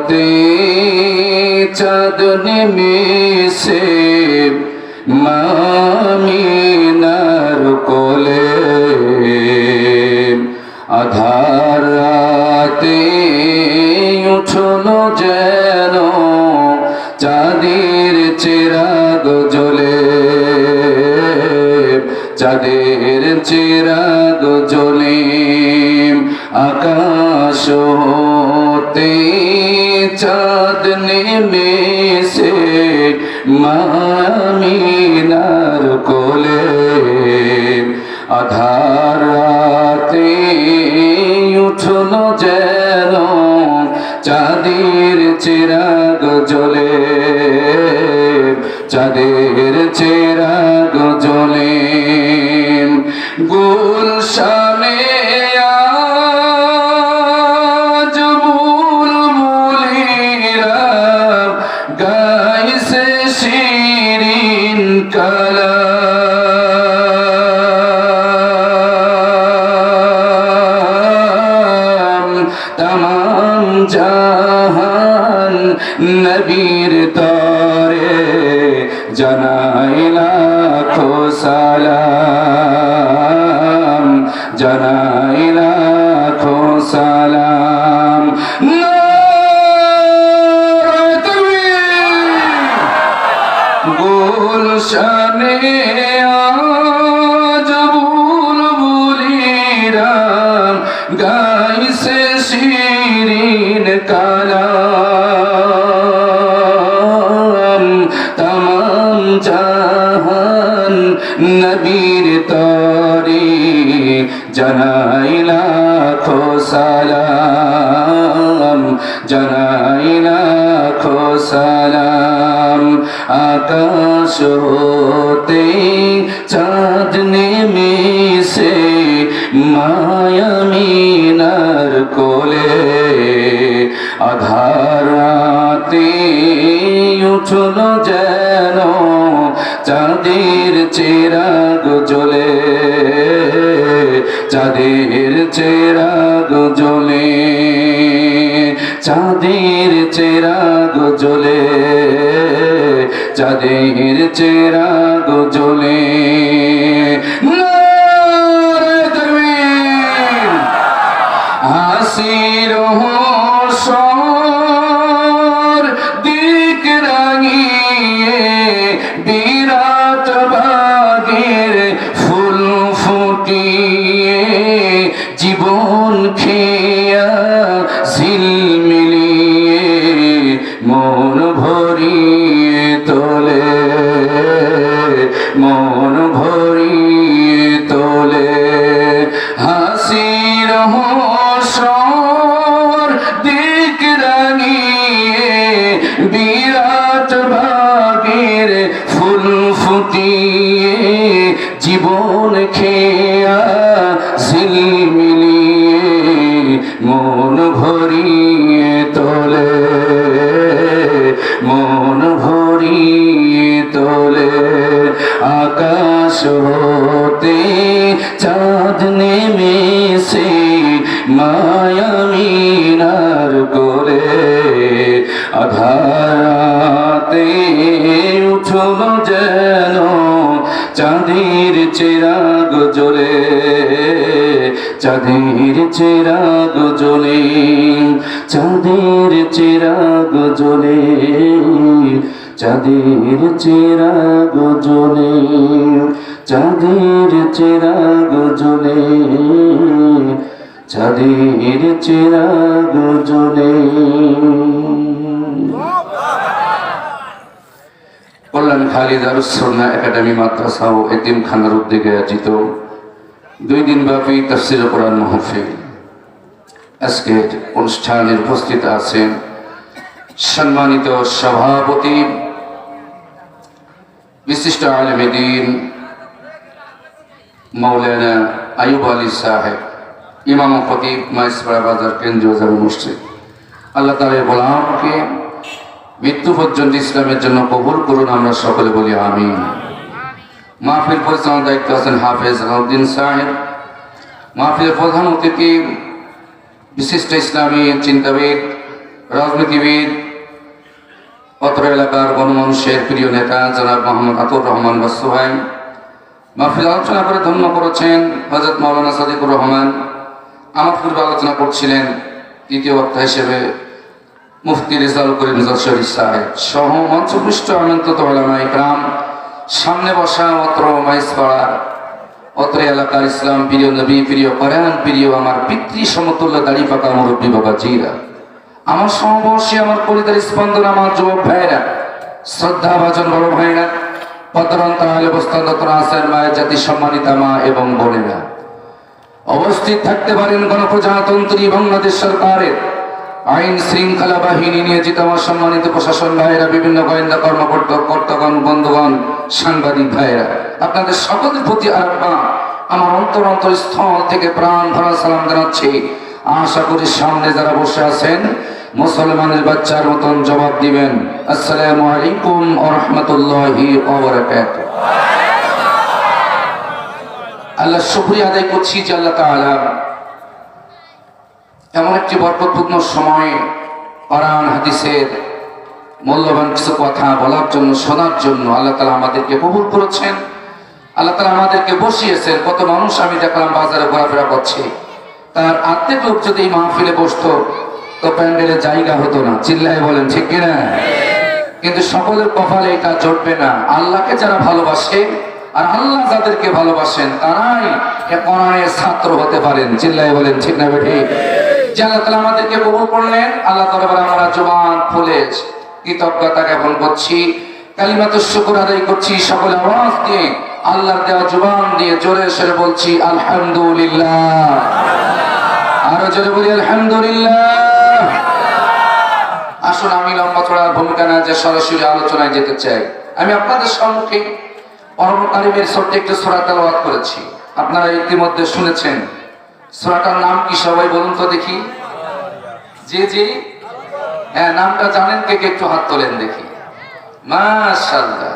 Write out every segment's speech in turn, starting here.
রাতে চাঁদ নেমেছে মামিনার কোলে, আধার রাতে উঠলো যেন চাঁদের চিরাগ জ্বলে, চাঁদের চিরাগ জ্বলে। আকাশ হতে চাঁদ নেমেছে মামিনার কোলে, আধার রাতে উঠলো যেন চাঁদের চিরাগ জ্বলে, চাঁদের চিরাগ জ্বলে। গুলশানে আজ বুলবুলিরা গাইছে শিরিন কালাম, তামাম জাহান নবীর তরে জানাই লাখো সালাম, জানাই লাখো সালাম। গুলশানে আজ বুলবুলিরা গাইছে শিরিন কালাম, তামাম জাহান নবীর তরে জানাই লাখো সালাম, জানাই লাখো সালাম। আকাশ হতে চাঁদ নেমেছে মায়ামিনার কোলে, আধার রাতে উঠলো যেন চাঁদের চিরাগ জ্বলে, চাঁদের চিরাগ জ্বলে, চাঁদের চিরাগ জ্বলে, চাঁদের চিরাগ জ্বলে। নারে তাকবীর। হাসির হসর দিক রাঙিয়ে বিরাট বাগের ফুল ফুটিয়ে, জীবন খেয়া ঝিলমিলিয়ে মন ভরিয়ে তোলে, মন ভরিয়ে তোলে। হাসির হসর দিক রাঙিয়ে বিরাট বাগের ফুল ফুটিয়ে, জীবন খেয়া ঝিলমিলিয়ে মন ভরিয়ে তোলে, মন ভরিয়ে তোলে। আকাশ হতে চাঁদ নেমেছে মায়ামিনার কোলে, আধার রাতে উঠলো যেন চাঁদের চিরাগ জ্বলে, চাঁদের চিরাগ জ্বলে, চাঁদের চিরাগ জ্বলে, চাঁদের চিরাগ জ্বলে, চাঁদের চিরাগ জ্বলে, চাঁদের চিরাগ জ্বলে। কল্যাণ খালিদ দারুস-সুন্নাহ একাডেমি মাদ্রাসা ও এতিমখানার উদ্যোগে আয়োজিত 2 দিনব্যাপী তাফসীর কোরআন মাহফিল। আজকের অনুষ্ঠানে উপস্থিত আছেন সম্মানিত সভাপতি বিশিষ্ট আলেমে দ্বীন মাওলানা আইয়ুব আলী সাহেব, ইমাম ও খতিব মাইজপাড়া বাজার কেন্দ্রীয় জামে মসজিদ। আল্লাহ তাআলা গোলামকে মৃত্যু পর্যন্ত ইসলামের জন্য কবুল করুন, আমরা সকলে বলি আমিন। মাহফিল পরিচালনার দায়িত্ব আছেন হাফেজ আলাউদ্দিন সাহেব। মাহফিলের প্রধান অতিথি বিশিষ্ট ইসলামী চিন্তাবিদ রাজনীতিবিদ, অত্র এলাকার গণমানুষের প্রিয় নেতা জনাব মোহাম্মদ আতুর রহমান বাচ্চু ভাই মাহফিল আলোচনা করে ধন্য করেছেন হযরত মাওলানা সাদিকুর রহমান। আমার পূর্বে আলোচনা করছিলেন দ্বিতীয় বক্তা হিসেবে মুফতি রেজাউল করিম যশোরী সাহেব সহ মঞ্চপৃষ্ঠ আমন্ত্রিত উলামা ইকরাম, সামনে বসা অত্র মাইজপাড়ার অত্র এলাকার ইসলাম প্রিয়, নবী প্রিয়, কোরআন প্রিয় আমার পিতৃ সমতুল্য দাড়ি পাকা মুরব্বী বাবাজিরা, আমার সমবয়সী, আমার পরিবারের স্পন্দন, আমার যুবক ভাইরা, শ্রদ্ধা ভাজন বড় ভাইরা, পদরন্তরালে অবস্থানরত আছেন মায়ের জাতি সম্মানিতা মা এবং বোনেরা, উপস্থিত থাকতে পারেন গণপ্রজাতন্ত্রী বাংলাদেশ সরকারের আইন শৃঙ্খলা বাহিনী নিয়োজিত আমার সম্মানিত প্রশাসন ভাইরা, বিভিন্ন গোয়েন্দা কর্মকর্তাগণ, বন্ধুগণ, সাংবাদিক ভাইরা, আপনাদের সকলের প্রতি আমার অন্তরস্থল থেকে প্রাণ ভরা সালাম জানাচ্ছি। আশা করি সামনে যারা বসে আছেন মুসলমানের বাচ্চার মতন জবাব দিবেন, আসসালামু আলাইকুম ওয়া রাহমাতুল্লাহি ওয়া বারাকাতুহু। আল্লাহ শুকরিয়া আদায় করছি যে আল্লাহ তাআলা এমন একটি বরকতপূর্ণ সময়ে কোরআন হাদিসের মূল্যবান কিছু কথা বলার জন্য, শোনার জন্য আল্লাহ তাআলা আমাদেরকে কবুল করেছেন। আল্লাহ তাআলা আমাদেরকে বসিয়েছেন। কত মানুষ আমি দেখলাম বাজারে ঘোরাফেরা করছে, তার অর্ধেক লোক যদি এই মাহফিলে বসতো তো প্যান্ডেলে জায়গা হতো না। চিল্লায় বলেন ঠিক কিনা? কিন্তু সকলের কপালে এটা জড়বে না। আল্লাহকে যারা ভালোবাসে আর আল্লাহ যাদেরকে ভালোবাসেন তারাই কোরআনের ছাত্র হতে পারেন। চিল্লায় বলেন ঠিক না বেঠিক? যে আল্লাহ তাআলা আমাদেরকে কবুল করলেন, আল্লাহ দরবারে আমরা জবান খুলে কৃতজ্ঞতা জ্ঞাপন করছি, কালিমাতুশ শুকর আদায় করছি। সকলে আওয়াজ দিয়ে আল্লাহর দেওয়া জবান দিয়ে জোরে সরে বলছি আলহামদুলিল্লাহ। আরো জোরে বলি আলহামদুলিল্লাহ। আসুন আমি লম্বা চড়ার ভূমিকা না যে সরাসরি আলোচনায় যেতে চাই। আমি আপনাদের সম্মুখে কোরআন কারীমের ছোট্ট একটি সূরা তেলাওয়াত করেছি, আপনারা ইতিমধ্যে শুনেছেন। সূরাটার নাম কি সবাই বলুন তো দেখি? জি জি, হ্যাঁ, নামটা জানেন কে কে? একটু হাত তোলেন দেখি। মাশাআল্লাহ,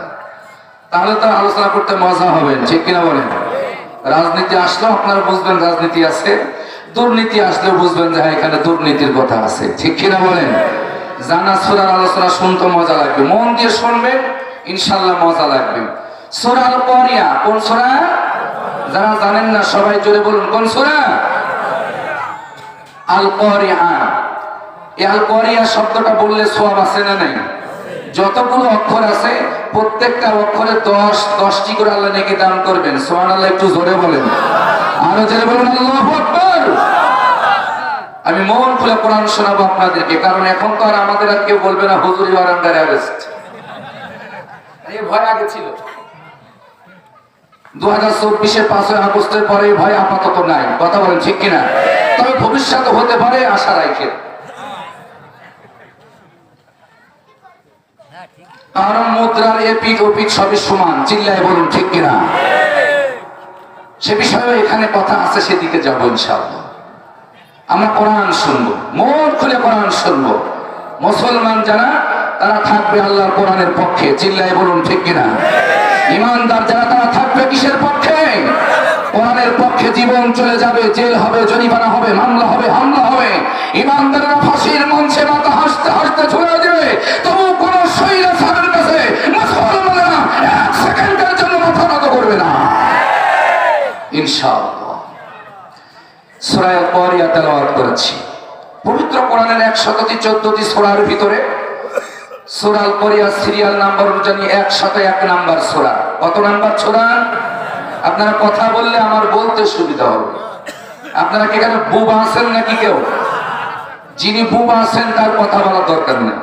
তাহলে তো আলোচনা করতে মজা হবে, ঠিক কিনা বলেন? রাজনীতি আসলেও আপনারা বুঝবেন রাজনীতি আছে, দুর্নীতি আসলেও বুঝবেন যে এখানে দুর্নীতির কথা আছে, ঠিক কিনা বলেন? জানা সূরার আলোচনা শুনতে মজা লাগবে, মন দিয়ে শুনবেন, ইনশাআল্লাহ মজা লাগবে। সূরা আল কারিয়া কোন সূরা? যারা জানেন না সবাই জোরে বলুন, কোন সূরা? আল কারিয়া। এই আল কারিয়া শব্দটা বললে সওয়াব আছে না নাই? যতগুলো অক্ষর আছে প্রত্যেকটা অক্ষরে 10টি করে আল্লাহ নেকি দান করবেন। সুবহানাল্লাহ, একটু জোরে বলেন, আরো জোরে বলুন আল্লাহু আকবার। আমি মন খুলে কোরআন শোনাবো আপনাদেরকে, কারণ এখন তো আর আমাদের আর কেউ বলবে না হুজুর ইউ আর আন্ডার অ্যারেস্ট। এই ভয় আগে ছিল, 2024-এর 5ই আগস্টের পরে ভয় আপাতত নাই। কথা বলেন ঠিক কিনা? তবে ভবিষ্যতে হতে পারে, আশা রাখে। কারণ মুদ্রার এপিঠ ওপিঠ সবই সমান। চিল্লায় বলুন ঠিক কিনা? সে বিষয়ে এখানে কথা আছে, সেদিকে যাবো ইনশাআল্লাহ। আমরা কোরআন শুনবো, মন খুলে কোরআন শুনবো। মুসলমান যারা তারা থাকবে আল্লাহর কোরআনের পক্ষে। চিল্লায় বলুন ঠিক কিনা? ইমানদার যারা তারা থাকবে কিসের পক্ষে? কোরআনের পক্ষে। জীবন চলে যাবে, জেল হবে, জরিমানা হবে, মামলা হবে, হামলা হবে, ইমানদাররা ফাঁসির মঞ্চে মাথা হাসতে হাসতে ঝুলে যাবে, তবু কোন স্বৈরাচারের কাছে মুসলমানেরা 1 সেকেন্ডের জন্য মাথা নত করবে না ইনশাআল্লাহ। সূরা আল কারিয়া তেলাওয়াত করেছি। পবিত্র কোরআনের 114টি সূরার ভিতরে সূরা আল কারিয়া সিরিয়াল নাম্বার জানি 101 নাম্বার সূরা। কত নাম্বার সূরা? আপনারা কথা বললে আমার বলতে সুবিধা হবে। আপনারা কি এখানে বুবা আছেন নাকি কেউ? যিনি বুবা আছেন তার কথা বলার দরকার নেই,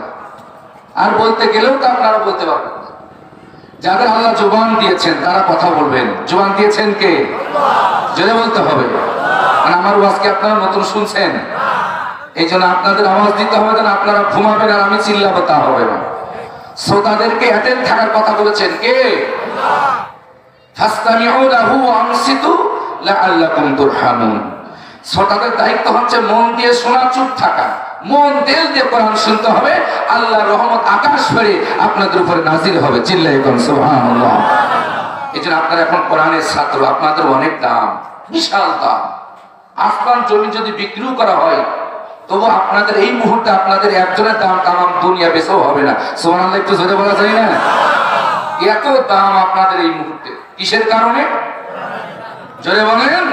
আর বলতে গেলেও তো আপনারা বলতে পারবেন। যাদের আল্লাহ জবান দিয়েছেন তারা কথা বলবেন। জবান দিয়েছেন কে? জোরে বলতে হবে। মানে আমার ওয়াজকে আপনারা নতুন শুনছেন, এই জন্য আপনাদের আওয়াজ দিতে হবে, যেন আপনারা ঘুমাবেন আর আমি চিল্লাবো তা হবে না। শ্রোতাদেরকে অ্যাটেন্ড থাকার কথা বলেছেন কে? ফাসতামিউ লাহু ওয়া আনসিতু লাআল্লাকুম তুরহামুন। শ্রোতাদের দায়িত্ব হচ্ছে মন দিয়ে শোনা, চুপ থাকা। মন দিল দিয়ে কোরআন শুনতে হবে, আল্লাহর রহমত আকাশ ভরে আপনাদের উপরে নাজিল হবে। চিল্লায়ে বলুন সুবহানাল্লাহ। এজন্য আপনারা এখন কোরআনের ছাত্র, আপনাদের অনেক দাম, বিশাল দাম। আসমান জমি যদি বিক্রিও করা হয় তবু আপনাদের এই মুহূর্তে আপনাদের একজনের দাম তামাম দুনিয়া বেচেও হবে না। সুবহানাল্লাহ একটু জোরে বলা যায় না? এত দাম আপনাদের এই মুহূর্তে, কিসের কারণে? জোরে বলেন।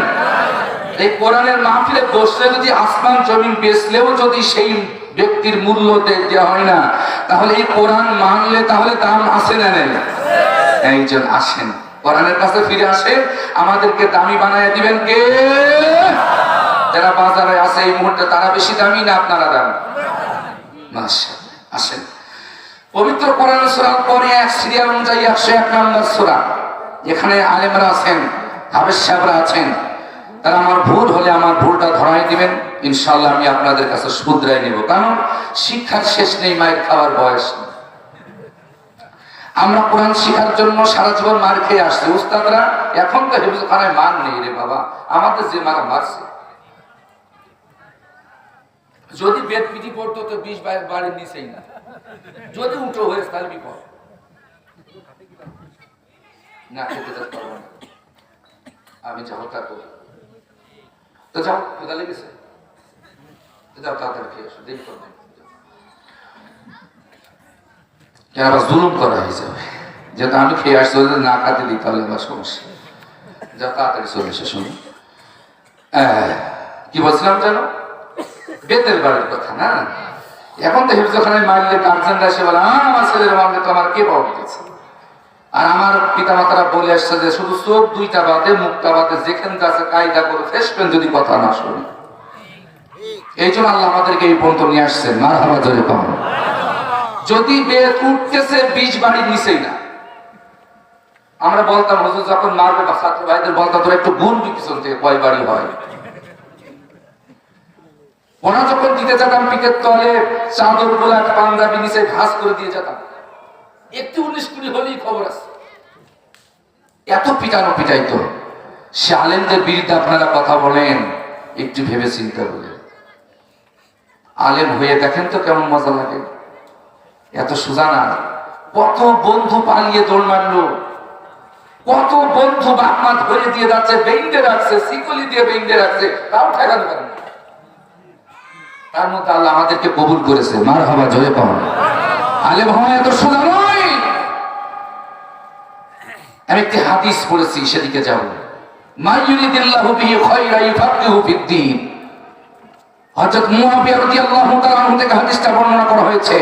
এই কোরআনের মাহফিলে বসলে যদি আসমান জমিন বেচলেও যদি সেই ব্যক্তির মূল্য দেওয়া হয় না, তাহলে এই কোরআন মানলে তাহলে দাম আসে না নেই? একজন আসেন, কোরআনের কাছে ফিরে আসেন, আমাদেরকে দামি বানায় দিবেন কে? যারা বাজারে আছে এই মুহূর্তে, তারা বেশি দামি না আপনারা দামি? আসেন, পবিত্র কোরআনের সূরার পরে এক সিরিয়াল অনুযায়ী 101 নম্বর সূরা। এখানে আলেমরা আছেন, হাফেজ সাহেবরা আছেন, তারা আমার ভুল হলে আমার ভুলটা ধরাই দিবেন, ইনশাআল্লাহ আমি আপনাদের কাছে শুধরাই নেব। কারণ শিক্ষার শেষ নেই, মায়ের খাওয়ার বয়স নেই। আমরা কোরআন শিখার জন্য সারা জীবন মার খেয়ে আসছি। উস্তাদরা এখন তো হেফজখানায় মান নেই রে বাবা, আমাদের যে মারা মারছে, যদি বেদ পিটি পড়তো তো 20 বাড়ির নিচেই না, যদি উঠো হয়েছে তাহলে বিপদ না। খেতে যেতে পারবো না, আমি যাবো তা করি। তো যাও, কোথা লেগেছে, যাও তাড়াতাড়ি খেয়ে আসো, দেরি করবেন। আবার জুলুম করা হয়ে যাবে, যেহেতু আমি খেয়ে আসছি, না খাতে দিই তাহলে আমার সমস্যা। যাও তাড়াতাড়ি চলে এসে শুনি। কি বলছিলাম জানো? বেতের বাড়ির কথা না। এখন তো হেফজখানায় মারলে গার্জেনরা এসে বলে, আমার ছেলের মামলে তো আমার কে পাওয়া দিয়েছে। আর আমার পিতামাতারা বলে আসছে যে শুধু চোখ দুইটা বাদে, মুখটা বাদে, যেখানে যাচ্ছে কায়দা করে ফেসবেন যদি কথা না শুনি। এই জন্য আল্লাহ আমাদেরকে এই পর্যন্ত নিয়ে আসছেন। মারহাবা জোরে কম। যদি বেত উঠতেছে 20 বাড়ির নিচেই না। আমরা বলতাম হুজুর যখন মারবে, বা ছাত্র ভাইদের বলতাম তোরা একটু গুণ পিছন থেকে কয় বাড়ি হয়। ওনা যখন দিতে যেতাম পিঠের তলে চাদর গোলা পাঞ্জাবি নিচে ঘাস করে দিয়ে যেতাম, একটু 19-20 হলেই খবর আছে। এত পিটানো পিটাইতো। সে আলেমদের বিরুদ্ধে আপনারা কথা বলেন, একটু ভেবে চিন্তা বলেন। আলেম হয়ে দেখেন তো কেমন মজা লাগে। এত সোজা না। কত বন্ধু পালিয়ে দৌড় মারলো, কত বন্ধু বাপমা ধরে দিয়ে যাচ্ছে, বেইন্ডে রাখছে, শিকলি দিয়ে বেইন্ডে রাখছে, তাও ঠেকাতে পারে না। তার মধ্যে আল্লাহ আমাদেরকে কবুল করেছে। মারহাবা জয় পাওয়া। আলেম হওয়া এত সোজা নয়। আমি একটি হাদিস পড়েছি, সেদিকে যাব। মা ইউরিদিল্লাহু বিহি খায়রা ইউফাক্কিহু ফিদ্দীন। হযরত মুআবিয়া রাদিয়াল্লাহু তাআলা আনহু থেকে হাদিসটা বর্ণনা করা হয়েছে।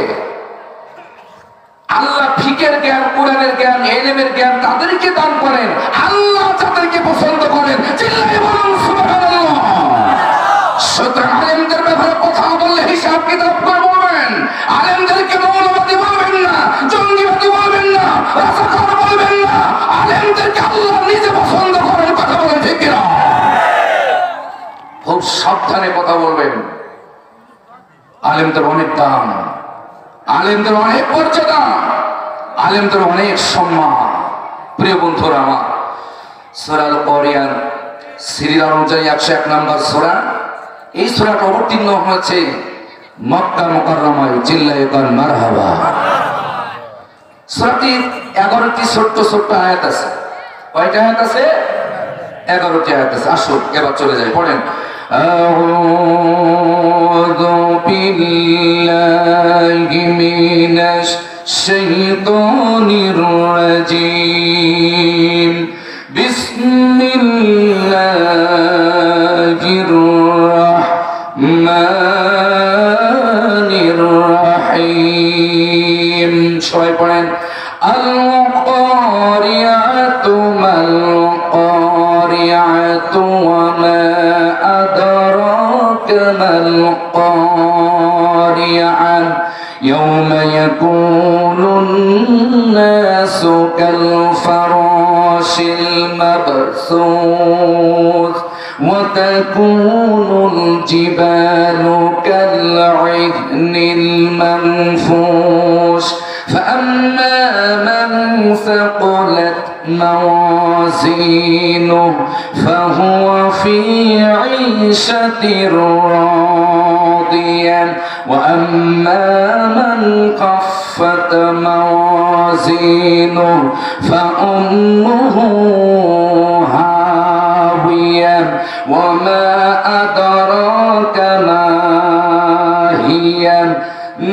আল্লাহ ফিকের জ্ঞান, কোরআনের জ্ঞান, ইলমের জ্ঞান তাদেরকে দান করেন আল্লাহ যাদেরকে পছন্দ করেন। চিল্লায়ে বলুন সুবহানাল্লাহ। সুতরাং আলেমদের ব্যাপারে কথা বললে হিসাব কিতাব করে বলবেন। আলেমদেরকে মৌলবাদী বলবেন না, জঙ্গিবাদী বলবেন না, রাজাকার বলবেন না। আলেমদেরকে আল্লাহ নিজে পছন্দ করেন। কথা বলেন ঠিক কিনা? খুব সাবধানে কথা বলবেন। আলেমদের অনেক দাম, আলেমদের অনেক মর্যাদা, আলেমদের অনেক সম্মান। প্রিয় বন্ধুরা আমার, সূরা আল কোরআন সিরিয়াল অনুযায়ী 101 নম্বর সূরা। এই সূরাটা অবতীর্ণ হয়েছে মক্কা মুকাররমায়। চিল্লায়ে বলেন মারহাবা। সূরাটি 11টি ছোট্ট ছোট্ট আয়াত আছে। কয়টা আয়াত আছে? 11টি আয়াত আছে। আসুন এবার চলে যাই, পড়েন। আউযু বিল্লাহি মিনাশ শাইতানির রাজীম। বিসমিল্লাহির রাহমানির রাহিম। সবাই পড়েন। আল কারিয়াতু মাল কারিয়াতু ওয়া মা আদরাকা মাল কারিয়া। ইয়াওমা ইয়াকুনুন নাসু কাল ফারাশিল মাবসুস ওয়া তাকুনুল জিবালু কাল ইহনিল মানফুশ। فأما من ثقلت موازينه فهو في عيشة راضية وأما من خفت موازينه فأمه هاوية وما أدراك ما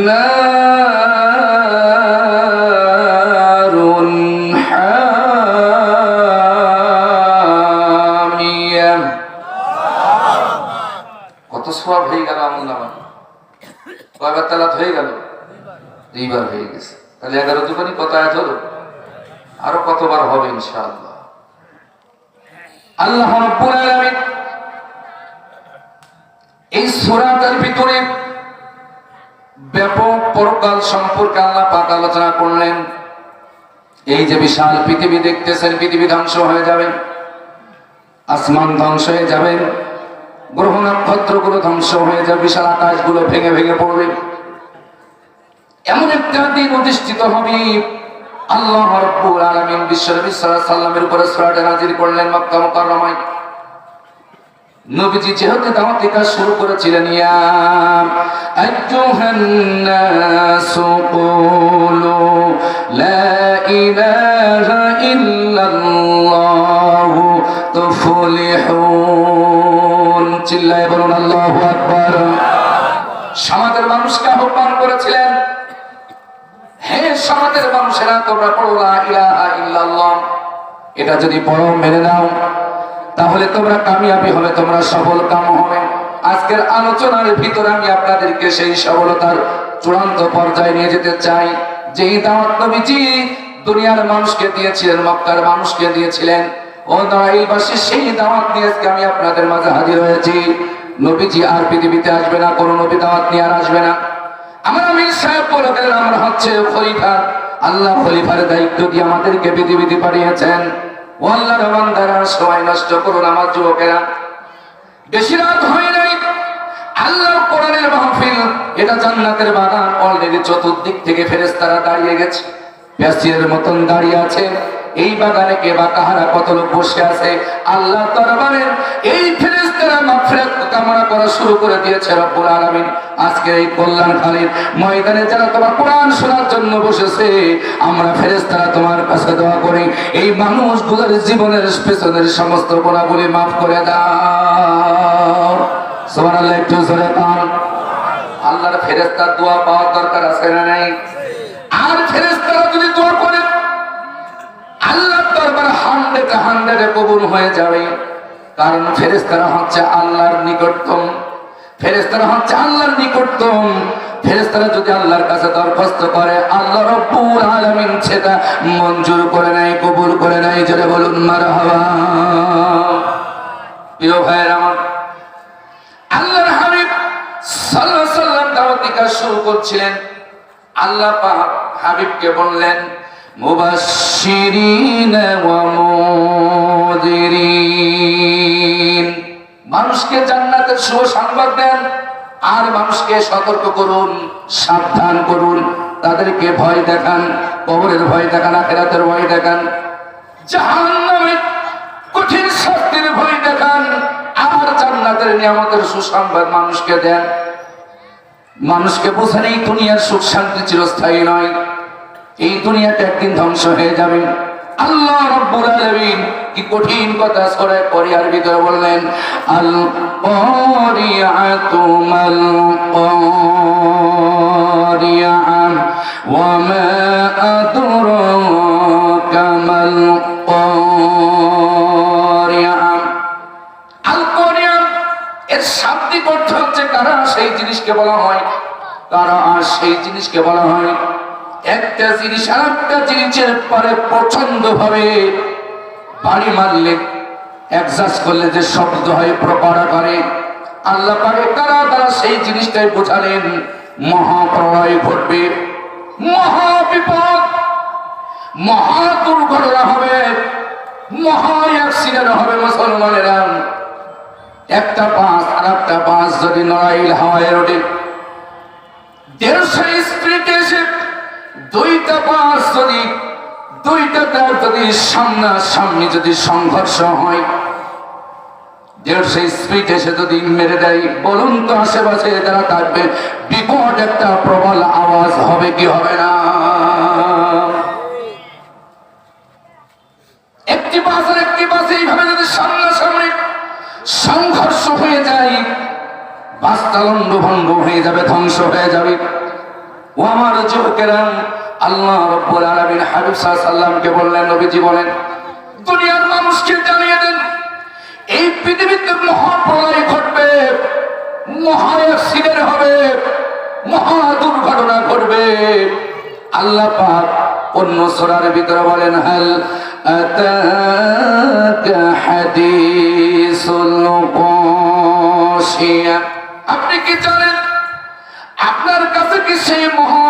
নারুন হামিয়া। কত সওয়াব হয়ে গেল আমলনামা। কয়বার তেলাওয়াত হয়ে গেল? 2 বার হয়ে গেছে। তাহলে 11 দুগুণে কত আয়াত হলো? আরো কতবার হবে ইনশাআল্লাহ। আল্লাহ রাব্বুল আলামিন এই সূরাটার ভিতরে ব্যাপক পরকাল সম্পর্কে আল্লাহ পাক আলোচনা করলেন। এই যে বিশাল পৃথিবী দেখতেছেন, পৃথিবী ধ্বংস হয়ে যাবে, আসমান ধ্বংস হয়ে যাবে, গ্রহ নক্ষত্রগুলো ধ্বংস হয়ে যাবে, বিশাল আকাশগুলো ভেঙে ভেঙে পড়বে। এমন একটা দিন অধিষ্ঠিত হবে। আল্লাহ রাব্বুল আলামিন বিশ্বনবী সাল্লাল্লাহু আলাইহি সাল্লামের উপরে সূরাটা নাযিল করলেন মক্কা মুকাররমায়। নবীজি যেহেতু দাওয়াতি কাজ শুরু করেছিলেন, ইয়া আইয়ুহান নাসু কুলু লা ইলাহা ইল্লাল্লাহু তুফলিহুন। চিল্লায়ে বলুন আল্লাহু আকবার। সমাজের মানুষকে আহ্বান করেছিলেন, হে সমাজের মানুষেরা, তোমরা পড়ো লা ইলাহা ইল্লাল্লাহ। এটা যদি পড়ো, মেনে নাও, তাহলে তোমরা কামিয়াবি হবে, তোমরা সফল কাম হবে। আজকের আলোচনার ভিতরে আমি আপনাদেরকে সেই সফলতার চূড়ান্ত পর্যায়ে নিয়ে যেতে চাই। যেই দাওয়াত নবীজি দুনিয়ার মানুষকে দিয়েছিলেন, মক্কার মানুষকে দিয়েছিলেন, ও নড়াইলবাসী, সেই দাওয়াত নিয়ে আজকে আমি আপনাদের মাঝে হাজির হয়েছি। নবীজি আর পৃথিবীতে আসবে না, কোন নবী দাওয়াত নিয়ে আর আসবে না। আমরা আমির সাহেব বলে গেলেন, আমরা হচ্ছে খলিফা। আল্লাহ খলিফার দায়িত্ব দিয়ে আমাদেরকে পৃথিবীতে পাঠিয়েছেন। ও আল্লাহর বান্দারা, সময় নষ্ট করুন আমার যুবকেরা, বেশি রাত হয় নাই। আল্লাহর কোরআনের মাহফিল, এটা জান্নাতের বাগান। অলরেডি চতুর্দিক থেকে ফেরেশতারা দাঁড়িয়ে গেছে, প্যাসিরের মতন দাঁড়িয়ে আছে। এই বাগানে কে বা কাহারা কত লোক বসে আছে। আল্লাহ দরবারে এই ফেরেশতারা মাগফিরাত কামনা করা শুরু করে দিয়েছে রব্বুল আলামিন। আজকে এই কল্যাণখালীর ময়দানে যারা তোমার কোরআন শোনার জন্য বসেছে, আমরা ফেরেশতারা তোমার কাছে দোয়া করি, এই মানুষগুলোর জীবনের পেছনের সমস্ত গুনাহগুলি মাফ করে দাও। সুবহানাল্লাহ। একটু জোরে কান। আল্লাহর ফেরেশতার দোয়া পাওয়ার দরকার আছে না নাই? আর ফেরেশতারা যদি দোয়া করে, আল্লাহর দরবারে 100 কবুল হয়ে যাবে। কারণ ফেরেশতারা হচ্ছে আল্লাহর নিকটতম। ফেরেশতারা হচ্ছে আল্লাহর নিকটতম। ফেরেশতারা যদি আল্লাহর কাছে দরখাস্ত করে, আল্লাহ রাব্বুল আলামিন সেটা মঞ্জুর করে নেয়, কবুল করে নেয়। জোরে বলুন মারহাবা। প্রিয় ভাইয়েরা আমার, আল্লাহর হাবিব সাল্লাল্লাহু আলাইহি সাল্লাম দাওয়াতি কাজ শুরু করছিলেন। আল্লাহ পাক হাবিবকে বললেন, মুবাশশিরিন ওয়া মুনযিরিন, মানুষকে জান্নাতের শুভ সংবাদ দেন আর মানুষকে সতর্ক করুন, সাবধান করুন। তাদেরকে ভয় দেখান, কবরের ভয় দেখান, আখিরাতের ভয় দেখান, জাহান্নামের কঠিন শাস্তির ভয় দেখান, আর জান্নাতের নিয়ামতের সুসংবাদ মানুষকে দেন। মানুষকে বোঝান এই দুনিয়ার সুখ শান্তি চিরস্থায়ী নয়, এই দুনিয়াটা একদিন ধ্বংস হয়ে যাবে। আল্লাহ রাব্বুল আলামিন কি কঠিন কথা সূরা কোরিয়ার ভিতরে বললেন, আল কোরিয়াতু মাল কোরিয়া ওয়া মা আদরাকা মাল কোরিয়া। আল কোরিয়া এর শাব্দিক অর্থ হচ্ছে কারা সেই জিনিসকে বলা হয়, কারা আর সেই জিনিসকে বলা হয়। একটা জিনিস আর একটা জিনিসের পরে প্রচন্ড ভাবে বাড়ি মারলে, অ্যাডজাস্ট করলে যে শব্দ হয়, প্রকার করে, আল্লাহ পাকে কারা তারা সেই জিনিসটাই বোঝালেন। মহাপ্রলয় ঘটবে, মহা বিপদ, মহা দুর্ঘটনা হবে, মহা অ্যাক্সিডেন্ট হবে। মুসলমানেরা, একটা বাস আর একটা বাস যদি নড়াইল হাওয়ায় ওঠে, 150 স্পিডে এসে দুইটা বাস যদি, দুইটা ট্রাক যদি সামনাসামনি যদি সংঘর্ষ হয়, 150 স্পিড এসে যদি মেরে দেয়, বলুন তো আশেপাশে যারা থাকবে, বিকট একটা প্রবল আওয়াজ হবে কি হবে না? একটি বাস আর একটি বাস এইভাবে যদি সামনাসামনি সংঘর্ষ হয়ে যায়, বাসটা লন্ড ভঙ্গ হয়ে যাবে, ধ্বংস হয়ে যাবে। ও আমার যুবকেরা, আল্লাহ রাব্বুল আলামিন হাবিব সাল্লাল্লাহু আলাইহি সাল্লামকে বললেন, নবীজি বলেন, দুনিয়ার মানুষকে জানিয়ে দেন এই পৃথিবীতে মহাপ্রলয় ঘটবে, মহা অ্যাক্সিডেন্ট হবে, মহা দুর্ঘটনা ঘটবে। আল্লাহ পাক অন্য সূরার ভিতরে বলেন, হাল আতাকা হাদিসুল গাশিয়া, আপনি কি জানেন, আপনার কাছে কি সেই মহা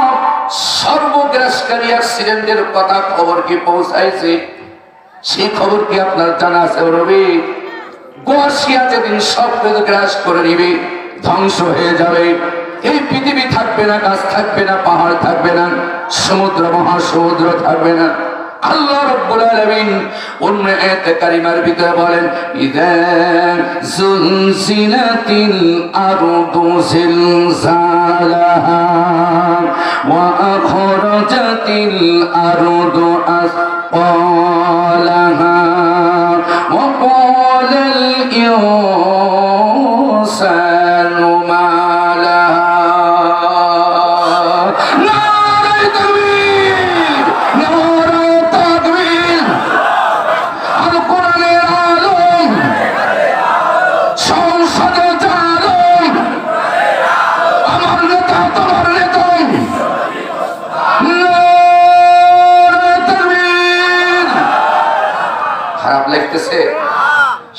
সর্বগ্রাসকারী অ্যাক্সিডেন্টের কথা, খবর কি পৌঁছাইছে? সেই খবর কি আপনার জানা আছে? রবি গাশিয়া যেদিন সব কিছু গ্রাস করে নিবে, ধ্বংস হয়ে যাবে, এই পৃথিবী থাকবে না, গাছ থাকবে না, পাহাড় থাকবে না, সমুদ্র মহাসমুদ্র থাকবে না। আল্লাহ রাব্বুল আলামিন অন্য আয়াতে কারিমার ভিতরে বলেন, ইযা যুলজিলাতিল আরদু জিলজালাহা ওয়া আখরাজাতিল আরদু আসকালাহা ওয়া ক্বালাল ইনসানু মা লাহা। নারে তাকবীর, নারে তাকবীর। আল কোরআনের আলম, সংসদে জালম, আমার নেতা তোমার নেতা। নারে তাকবীর। খারাপ লাগতেছে?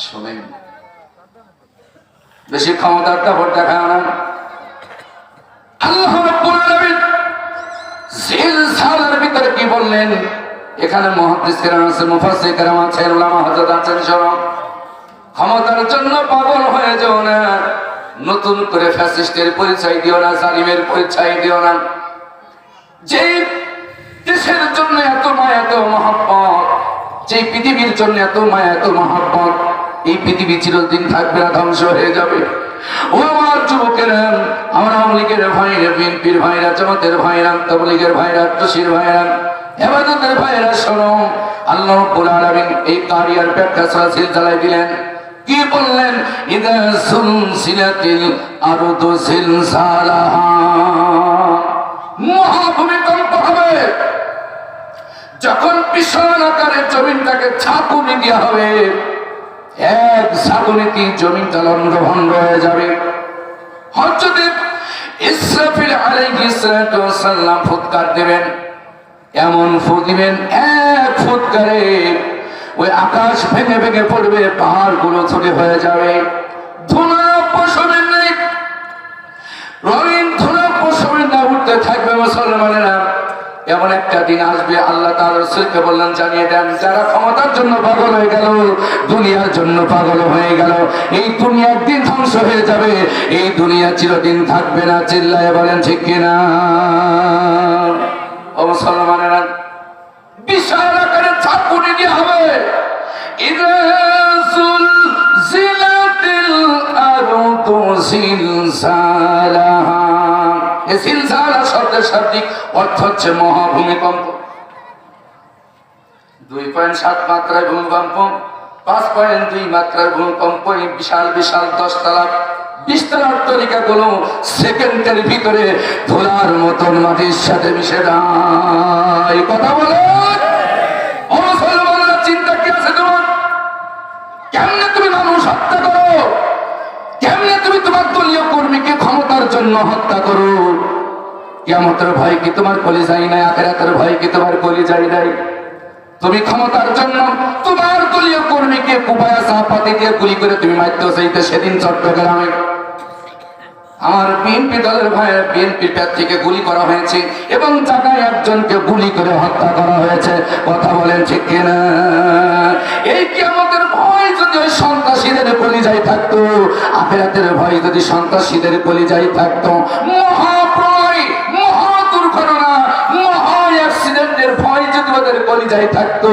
শোনেন, বেশি ক্ষমতার দাপট দেখায় না। আল্লাহ রাব্বুল আলামিন জিলজালার ভিতরে কি বললেন? এখানে মুহাদ্দিস কেরাম আছেন, মুফাসসির কেরাম আছেন, উলামা হযরত আছেন। শোনো, ক্ষমতার জন্য পাগল হয়ে যাও না, নতুন করে ফ্যাসিস্টের পরিচয় দিও না, জালিমের পরিচয় দিও না। যে দেশের জন্য এত মায়া, এত মহব্বত, যে পৃথিবীর জন্য এত মায়া, এত মহব্বত, এই পৃথিবী চিরদিন থাকবে না, ধ্বংস হয়ে যাবে। ও আমার যুবকেরা, আমার আওয়ামী লীগের ভাইরা, বিএনপির ভাইরা, জামাতের ভাইরা, তাবলীগের ভাইরা, তুষির ভাইরা, ইবাদতের ভাইরা, শোনো, আল্লাহ রাব্বুল আলামিন এই কারিয়ার ব্যাখ্যা সূরা জিলজালায় দিলেন। কি বললেন? ইযা সুলসিলাতিল আরদু জিলজালাহা, মহাভূমিকম্প হবে। যখন বিশাল আকারে জমিনটাকে ঝাঁকুনি দেওয়া হবে, এক ঝাঁকুনিতে জমিনটা লণ্ডভণ্ড হয়ে যাবে। হযরত ইসরাফিল আলাইহিস সালাম ফুৎকার দিবেন, এমন ফু দিবেন, এক ফুৎকারে ওই আকাশ ভেঙে ভেঙে পড়বে, পাহাড়গুলো ছোট হয়ে যাবে, ধুলা পশমের নেই, রঙিন ধুলা পশমের না উঠতে থাকবে। মুসলমানেরা, এমন একটা দিন আসবে, আল্লাহ তাআলা রাসূলকে বললেন, জানিয়ে দেন, যারা ক্ষমতার জন্য পাগল হয়ে গেল, দুনিয়ার জন্য পাগল হয়ে গেল, এই দুনিয়ার দিন ধ্বংস হয়ে যাবে, এই দুনিয়া চিরদিন থাকবে না। চিল্লায়ে বলেন ঠিক কিনা? ও মুসলমানেরা, বিশাল আকারে ঝাঁকুনি দেওয়া হবে। ইযা যুলজিলাতিল আরদু জিলজালাহা, এই জিলজালা শব্দের শাব্দিক অর্থ হচ্ছে মহাভূমিকম্প। 2.7 মাত্রার ভূমিকম্প, 5.2 মাত্রার ভূমিকম্প, এই বিশাল বিশাল 10 তলা 20 তলার তরিকাগুলো সেকেন্ডের ভিতরে ধুলার মতন মাটির সাথে মিশে যায়। কথা বলে ও মুসলমানরা, চিন্তা কি আছে তোমার? কেমনে তুমি মানুষ হত্যা করো? কেমনে তুমি তোমার দলীয় কর্মীকে ক্ষমতার জন্য হত্যা করো? কিয়ামতের ভয় কি তোমার কলিজায় নাই? আখিরাতের ভয় কি তোমার কলিজায় নাই? তুমি ক্ষমতার জন্য তোমার দলীয় কর্মীকে কুপায়া চাপাতি দিয়ে গুলি করে তুমি মারতে চাইতে। সেদিন চট্টগ্রামে আমার বিএনপি দলের ভাইয়ের বিএনপি প্রার্থীকে গুলি করা হয়েছে এবং জায়গায় একজনকে গুলি করে হত্যা করা হয়েছে। কথা বলেন ঠিক কিনা? এই কিয়ামতের ভয় যদি ওই সন্ত্রাসীদের কলিজায় থাকতো, আখিরাতের ভয় যদি সন্ত্রাসীদের কলিজায় থাকতো, মহাপ্রলয়, মহা দুর্ঘটনা, মহা অ্যাক্সিডেন্টের ভয় যদি ওদের কলিজায় থাকতো,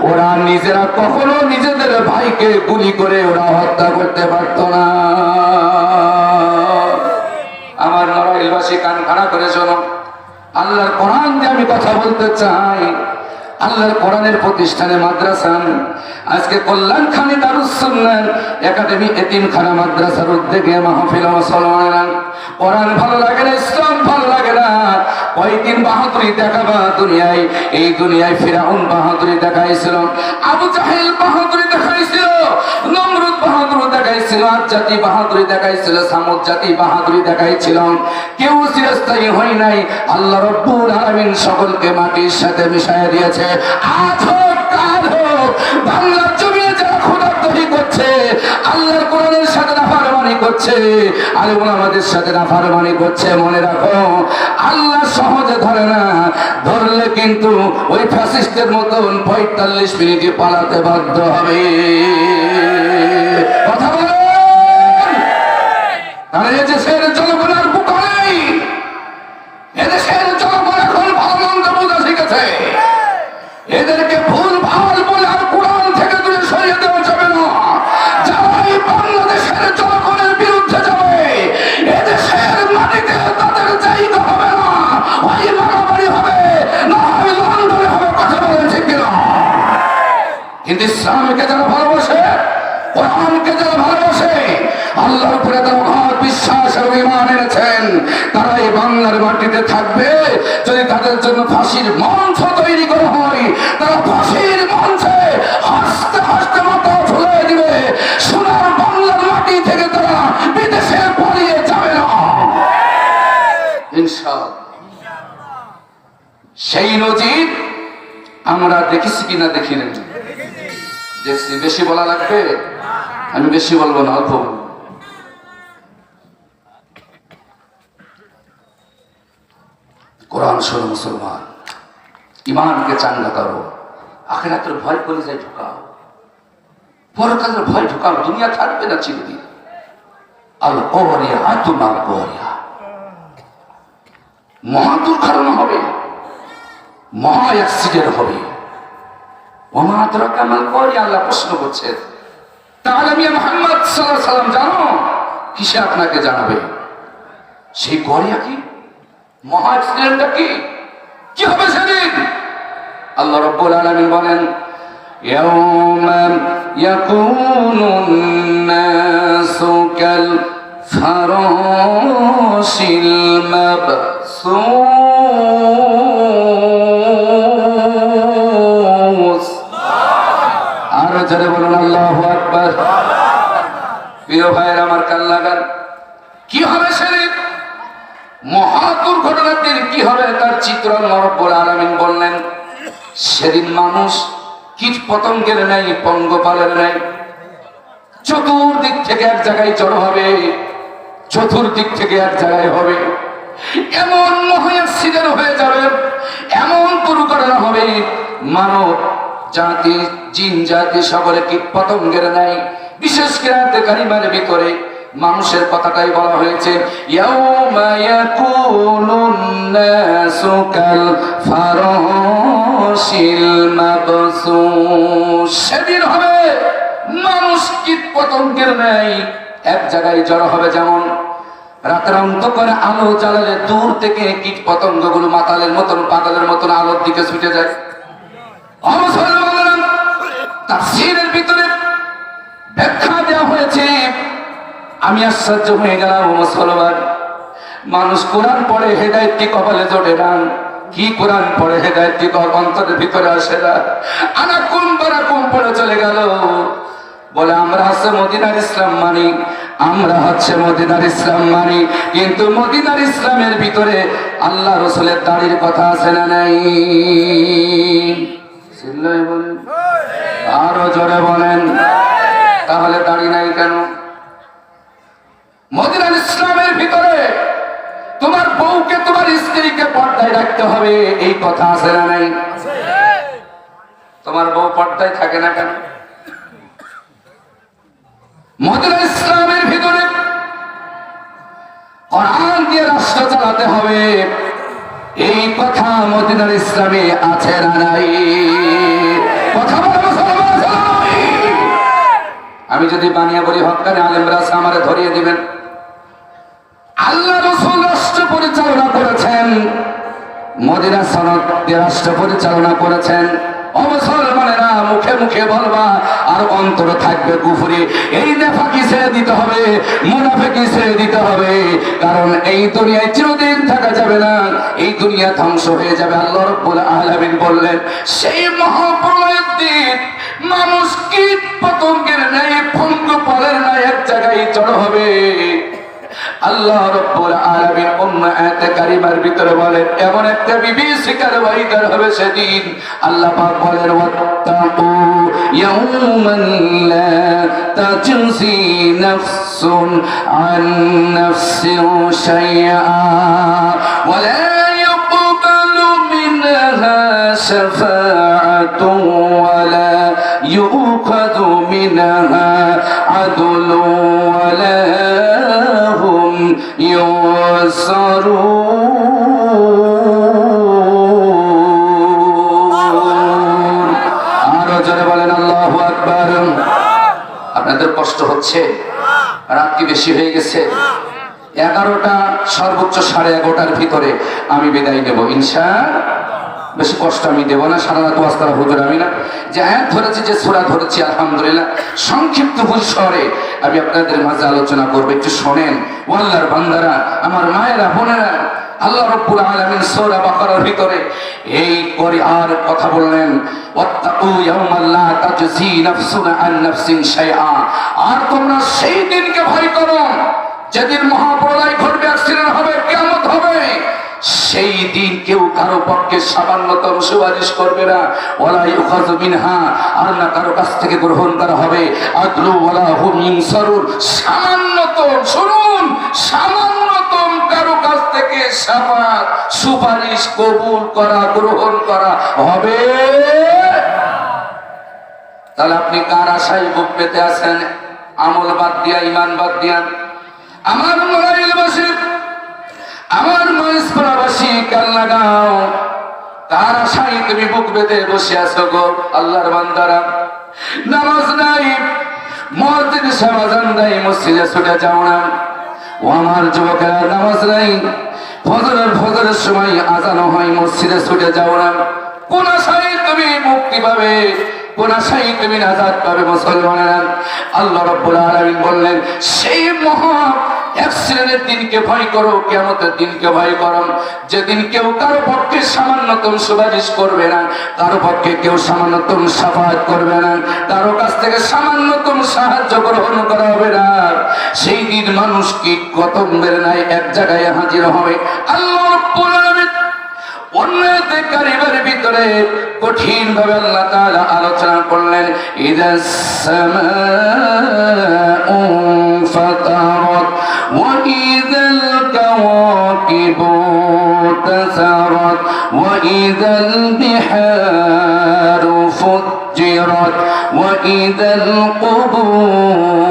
ওরা নিজেরা কখনো নিজেদের ভাইকে গুলি করে ওরা হত্যা করতে পারতো না। আমার নড়াইলবাসী কান খাড়া করে শোনো, আল্লাহর কোরআন দিয়ে আমি কথা বলতে চাই। আল্লাহর কোরআনের প্রতিষ্ঠানে মাদ্রাসা, আজকে কল্যাণখানি দারুস সুন্নাহ একাডেমি এতিমখানা মাদ্রাসার উদ্যোগে মাহফিল মুসলমানেরা, কোরআন ভালো লাগে না, ইসলাম ভালো লাগে না, কয়দিন বাহাদুরি দেখাবা দুনিয়ায়? এই দুনিয়ায় ফিরাউন বাহাদুরি দেখাইছিল, আবু জাহেল বাহাদুরি দেখাইছিল, নমরুদ বাহাদুরি দেখাইছিল, আদ জাতি বাহাদুরি দেখাইছিল, সামুদ জাতি বাহাদুরি দেখাইছিল, কেউ চিরস্থায়ী হয় নাই। আল্লাহ রব্বুল আলামিন সকলকে মাটির সাথে মিশাইয়া দিয়েছে। আজ হোক কাল হোক, বাংলার জমিনে যারা খোদাদ্রোহী করছে, আল্লাহর কোরআনের সাথে নাফরমানি করছে, আলেম ওলামাদের সাথে নাফরমানি করছে, মনে রাখো আল্লাহ সহজে ধরে না, ধরলে কিন্তু ওই ফ্যাসিস্টের মতন ৪৫ মিনিটে পালাতে বাধ্য হবে। কথা বলেন। তাহলে এদেশের জনগণের বুক নেই, এদেশের জনগণ এখন ভালো মন্দ বোঝা শিখেছে, এদেরকে ভুল ভাল বলে আর কোরআন থেকে দূরে সরিয়ে দেওয়া যাবে না। যারাই বাংলাদেশের জনগণের বিরুদ্ধে যাবে, এদেশের মাটিতে তাদের জায়গা হবে না, হয় মারামারি হবে, না হয় লন্ডনে হবে। কথা বলেন ঠিক কিনা? কিন্তু ইসলামকে যারা ভালোবাসে, কোরআনকে যারা ভালোবাসে, আল্লাহর উপরে তারা অগাধ বিশ্বাস এবং ঈমান এনেছেন, তারা এই বাংলার মাটিতে থাকবে। যদি তাদের জন্য ফাঁসির মঞ্চ তৈরি করা হয়, তারা ফাঁসির মঞ্চে হাসতে হাসতে মাথা ঝুলিয়ে দিবে। সোনার বাংলার মাটি থেকে তারা বিদেশে পালিয়ে যাবে না ইনশাআল্লাহ। সেই নজির আমরা দেখেছি কিনা দেখি না? দেখছি। বেশি বলা লাগবে? আমি বেশি বলবো না, অল্প বলবো। কোরআন শোনো মুসলমান, ইমানকে চাঙ্গা করো, আখিরাতের ভয় করে যায় ঢুকাও, পরকালের ভয় ঢুকাও, দুনিয়া থাকবে না চিরদিন। আল কওয়ারিয়া আতুমাল কওয়ারিয়া, মহা দুর্ঘটনা হবে, মহা অ্যাক্সিডেন্ট হবে। ওমা আদরাকা মাল কওয়ারিয়া, আল্লাহ প্রশ্ন করছেন। তাহলে আমি মুহাম্মদ সাল্লাল্লাহু আলাইহি ওয়াসাল্লাম জানো কিসে আপনাকে জানাবে? সেই কওয়ারিয়া কি, মহা অ্যাক্সিডেন্টটা কি, কি হবে সেদিন? আল্লাহ রাব্বুল আলামিন বলেন, ইয়াউমা ইয়াকুনুন নাসু কাল ফারাশিল মাবসুস। আর যারা বলুন আল্লাহু আকবার। প্রিয় ভাইয়ের আমার, কান লাগান। কি হবে সেদিন? মহা দুর্ঘটনার দিন কি হবে তার চিত্রণ রব্বুল আলামিন বললেন। সেদিন মানুষ কীট পতঙ্গের নাই, পঙ্গপালের নাই, চতুর্দিক থেকে এক জায়গায় জড়ো হবে, চতুর্দিক থেকে এক জায়গায় হবে। এমন মহা অ্যাক্সিডেন্ট হয়ে যাবে, এমন দুর্ঘটনা হবে, মানব জাতি, জিন জাতি, সকলে কীট পতঙ্গের নাই। বিশেষ করে কারিমার ভিতরে মানুষের কথাটাই বলা হয়েছে, ইয়াউমা ইয়াকুনুন নাসু কাল ফারাশিল মাবসুস। সেদিন হবে মানুষ কীট পতঙ্গের ন্যায় এক জায়গায় জড়ো হবে। যেমন রাতের অন্ধকারে আলো জ্বালালে দূর থেকে কীট পতঙ্গগুলো মাতালের মতন, পাগলের মতন আলোর দিকে ছুটে যায়। তাফসীরের ভিতরে ব্যাখ্যা দেওয়া হয়েছে, আমি আশ্চর্য হয়ে গেলাম। মুসলমান মানুষ কোরআন পড়ে, হেদায়েতটি কপালে জোটে না। কি কোরআন পড়ে, হেদায়েতটি অন্তরের ভিতরে আসে না। আনাকুম বারাকুম পড়ে চলে গেল, বলে আমরা হচ্ছে মদিনার ইসলাম মানি, আমরা হচ্ছে মদিনার ইসলাম মানি। কিন্তু মদিনার ইসলামের ভিতরে আল্লাহ রাসূলের দাড়ির কথা আছে না নাই? চিল্লায় বলেন, আরো জোরে বলেন। তাহলে দাড়ি নাই কেন? মদিনার ইসলামের ভিতরে তোমার বউকে, তোমার স্ত্রীকে পর্দায় রাখতে হবে, এই কথা আছে না নাই? তোমার বউ পর্দায় থাকে না কেন? মদিনার ইসলামের ভিতরে কোরআন দিয়ে রাষ্ট্র চালাতে হবে, এই কথা মদিনার ইসলামে আছে না নাই? কথা বলে মুসলমান। আমি যদি বানিয়ে বলি হক্কানি আলেমরা আমারে ধরিয়ে দিবেন। আল্লাহ রাসূল রাষ্ট্র পরিচালনা করেছেন, মদিনা সনদ দিয়ে রাষ্ট্র পরিচালনা করেছেন। মুসলমানেরা মুখে মুখে বলবা আর অন্তরে থাকবে কুফরি। এই নেফাকি ছেড়ে দিতে হবে, মুনাফিকি ছেড়ে দিতে হবে, কারণ এই দুনিয়ায় চিরদিন থাকা যাবে না, এই দুনিয়া ধ্বংস হয়ে যাবে। আল্লাহ রাব্বুল আলামিন বললেন সেই মহাপ্রলয়ের দিন মানুষ কীট পতঙ্গের ন্যায় পঙ্গপালের ন্যায় এক জায়গায় জড়ো হবে। আল্লাহ রাব্বুল আলামিন অন্য আয়াতে কারিমার ভিতরে বলেন এমন একটা বিভীষিকার ওয়াইদার হবে সেদিন। আল্লাহ পাক বলেন ওয়াত্তাকু ইয়াওমান লা তাজজি নাফসুন আন নাফসিন শাইআ ওয়া লা ইউকবালু মিনহা শাফাআতুন ওয়া লা ইউখাযু মিনহা আদলুন ওয়া লা আরো জোরে বলেন আল্লাহু আকবার। আপনাদের কষ্ট হচ্ছে? রাত কি বেশি হয়ে গেছে? 11টা সর্বোচ্চ 11:30টার ভিতরে আমি বিদায় নেব ইনশাআল্লাহ। বেশি কষ্ট আমি দেব না, সারা রাত ওয়াজ করা হুজুর আমি না। যে আয়াত ধরেছি, যে সূরা ধরেছি, আলহামদুলিল্লাহ সংক্ষিপ্ত পরিসরে আমি আপনাদের মাঝে আলোচনা করব। একটু শোনেন ও আল্লাহর বান্দারা, আমার মায়েরা, বোনেরা। আল্লাহ রাব্বুল আলামিন সূরা বাকারার ভিতরে এই করে আর কথা বললেন ওয়াত্তাকু ইয়াওমান লা তাজজি নাফসুন আন নাফসিন শাইআ। আর তোমরা সেই দিনকে ভয় করো যেদিন মহাপ্রলয় ঘটবে, অ্যাক্সিডেন্ট হবে, কিয়ামত হবে। সেই দিন কেউ কারো পক্ষে সামান্যতম সুপারিশ করবে না। ওয়ালা ইউখাযু মিনহা, আর না কারো কাছ থেকে গ্রহণ করা হবে। আদলু ওয়ালা হুম ইনসারুন, সামান্যতম, শুনুন, সামান্যতম কারো কাছ থেকে শাফাত, সুপারিশ কবুল করা, গ্রহণ করা হবে। তাহলে আপনি কার আশায় বুক পেতে আছেন? আমল বাদ দিয়া, ইমান বাদ দিয়া? আমার নড়াইলবাসী, আমার মহেশপুরবাসী, কালনাগাঁও, কার আশায় তুমি বুক বেঁধে বসে আছো গো আল্লাহর বান্দারা? নামাজ নাই, মুয়াজ্জিন সাহেব আযান দেয়, মসজিদে ছুটে যাও না। ও আমার যুবকেরা, নামাজ নাই, ফজরের সময় আযান হয়, মসজিদে ছুটে যাও না। কোন আশায় তুমি মুক্তি পাবে? কোন আশায় তুমি নাজাত পাবে মুসলমানেরা? আল্লাহ রাব্বুল আলামিন বললেন সেই মহা অ্যাক্সিডেন্টের দিনকে ভয় করো, কিয়ামতের দিনকে ভয় করো, যেদিন কেউ কারো পক্ষে সামান্যতম সুপারিশ করবে না, কারো পক্ষে কেউ সামান্যতম শাফাআত করবে না, কারো কাছ থেকে সামান্যতম সাহায্য গ্রহণ করা হবে না। সেই দিন মানুষ কীট পতঙ্গের ন্যায় এক জায়গায় হাজির হবে। আল্লাহ রাব্বুল আলামিন অন্যায়তে কারিমের ভিতরে কঠিন ভাবে আল্লাহ তাআলা আলোচনা করলেন ইদাস সামাউ ফাতারাত ওয়া ইদাল কাওয়াকিবু তাসারাত ওয়া ইদাল বিহারু ফুজ্জিরাত ওয়া ইদাল কুবুর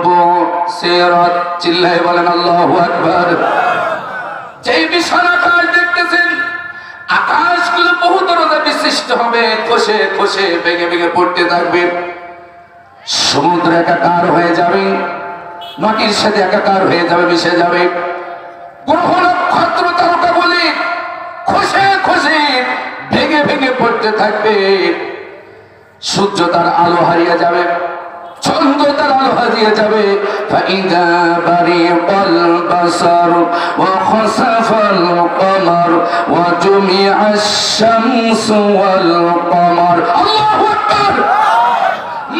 বুসিরাত। চিল্লায়ে বলেন আল্লাহু আকবার। যেই বিশাল আকাশ দেখতেছেন, আকাশগুলো বহু দরজা বিশিষ্ট হবে, খসে খসে ভেঙে ভেঙে পড়তে থাকবে। সমুদ্র একাকার হয়ে যাবে, মাটির সাথে একাকার হয়ে যাবে, মিশে যাবে। গ্রহ নক্ষত্র তারকাগুলি খসে খসে ভেঙে ভেঙে পড়তে থাকবে। সূর্য তার আলো হারিয়ে যাবে, চন্দ্র তার আলো হারিয়ে যাবে। ফাইদা বারিকাল বাসার ওয়া খাসাফাল কমার ওয়া জুমিআশ শামসু ওয়াল কমার। আল্লাহু আকবার।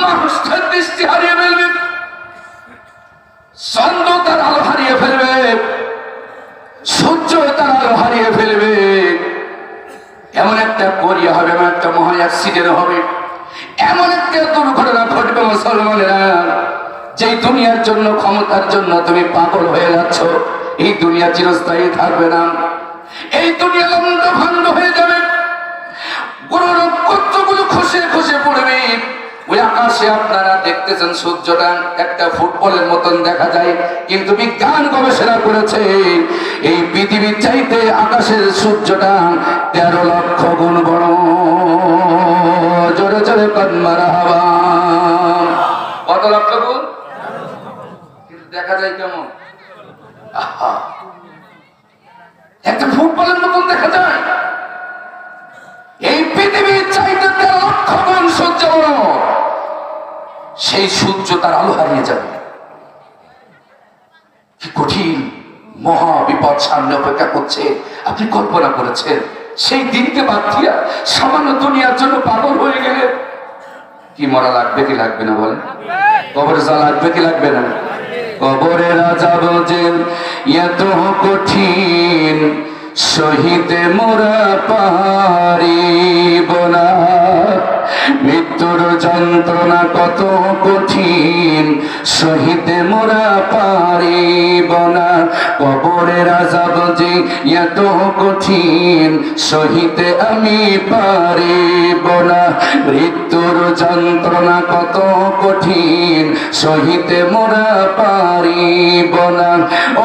মানুষ তার দৃষ্টি হারিয়ে ফেলবে, চন্দ্র তার আলো হারিয়ে ফেলবে, সূর্য তার আলো হারিয়ে ফেলবে। এমন একটা করিয়া হবে, এমন একটা মহা অ্যাক্সিডেন্ট হবে, এমন একটা দুর্ঘটনা ঘটবে মুসলমানেরা, যেই দুনিয়ার জন্য, ক্ষমতার জন্য তুমি পাগল হয়ে যাচ্ছ, এই দুনিয়া চিরস্থায়ী থাকবে না। এই দুনিয়া লন্ড ভন্ড হয়ে যাবে, গ্রহ নক্ষত্রগুলো খসে খসে পড়বে। ওই আকাশে আপনারা দেখতেছেন সূর্যটা একটা ফুটবলের মতন দেখা যায়, কিন্তু বিজ্ঞান গবেষণা করেছে এই পৃথিবীর চাইতে আকাশের সূর্যটা 13 লক্ষ গুণ বড়। জোরে জোরে কান মারহাবা। কত লক্ষ গুণ? কিন্তু দেখা যায় কেমন? একটা ফুটবলের মতন দেখা যায়। সেই সূর্য তার আলো হারিয়ে যাবে। কি কঠিন মহা বিপদ সামনে অপেক্ষা করছে, আপনি কল্পনা করেছেন? সেই দিনকে বাদ দিয়া সামান্য দুনিয়ার জন্য পাগল হয়ে গেলে কি মরা লাগবে কি লাগবে না বলেন? কবরে যা লাগবে কি লাগবে না? কবরের আযাব যে এত কঠিন সহিতে মোরা পারিব না, মৃত্যুর যন্ত্রণা কত কঠিন সহিতে মোরা পারিব না, কবরের আযাব যে এত কঠিন সহিতে আমি পারিব না, মৃত্যুর যন্ত্রণা কত কঠিন সহিতে মোরা পারিব না।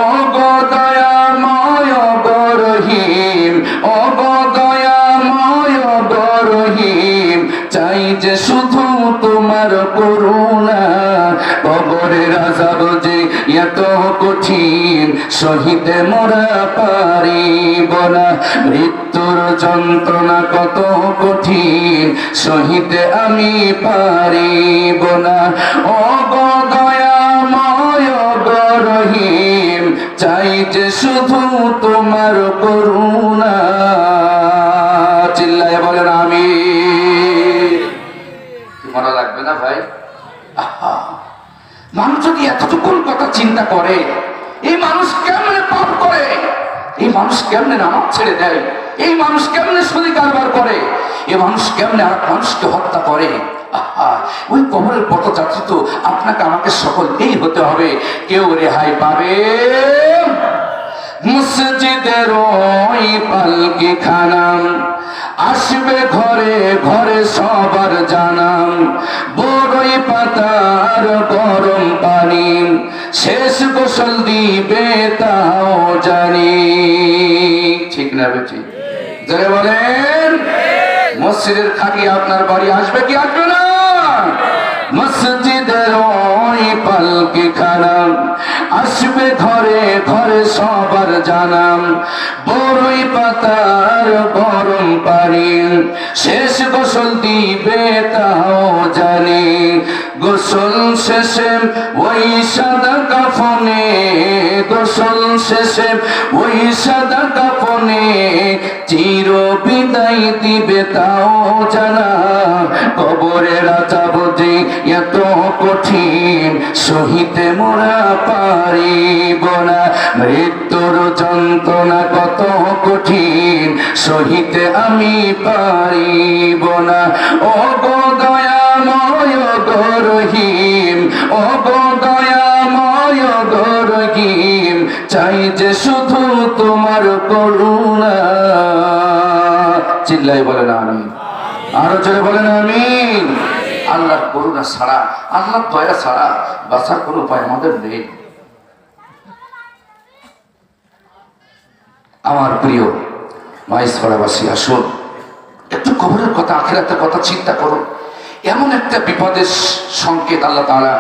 ও গো দয়াময় গো রহিম, ও গো দয়াময় গো রহিম, চাই যে শুধু তোমার করুণা, কবরের আযাব যে এত কঠিন সহিতে মোরা পারিব না, মৃত্যুর যন্ত্রণা কত কঠিন সহিতে আমি পারিব না। ও গো দয়াময় গো রহিম, চাই যে শুধু তোমার করুণা। চিল্লায় বলেন আমিন। মরা লাগবে না ভাই? মানুষ যদি এতটুকুন কথা চিন্তা করে, এই মানুষ কেমনে পাপ করে, এই মানুষ কেমনে নামাজ ছেড়ে দেয়, এই মানুষ কেমনে সুদি কারবার করে, এই মানুষ কেমনে আর মানুষকে হত্যা করে, ওই কবরের পথযাত্রী তো আপনাকে আমাকে সকলকেই হতে হবে। কেউ রেহাই পাবে? মসজিদের ওই পালকি খানাম আসবে ঘরে ঘরে সবার জানাম, বড়ই পাতার গরম পানি শেষ গোসল দিবে তাও জানি। ঠিক না বেটি? যারা বলেন মসজিদের খাটি আপনার বাড়ি আসবে কি আসবে না? মসজিদের ওই পালকি খানাম আসবে ঘরে ঘরে সবার জানাম, বড়ই পাতার গরম পানি শেষ গোসল দিবে তাও জানি, গোসল শেষে ওই সাদা কাফনে, গোসল শেষে ওই সাদা কাফনে চির বিদায় দিবে তাও জানা, কবরের আযাব যে এত কঠিন সহিতে মোরা পারিব না, মৃত্যুর যন্ত্রণা কত কঠিন সহিতে আমি পারিব না। ও গো দয়াময় গো রহিম, ও গো দয়াময় গো রহিম, চাই যে শুধু তোমার করুণা। চিল্লাই বলেন আমিন। আরো জোরে বলেন আমিন। আল্লাহর করুণা ছাড়া, আল্লাহর দয়া ছাড়া বাঁচার কোনো উপায় আমাদের নেই। আমার প্রিয় মাইসপাড়াবাসী, আসুন একটু কবরের কথা, আখিরাতের কথা চিন্তা করুন। এমন একটা বিপদের সংকেত আল্লাহ তাআলা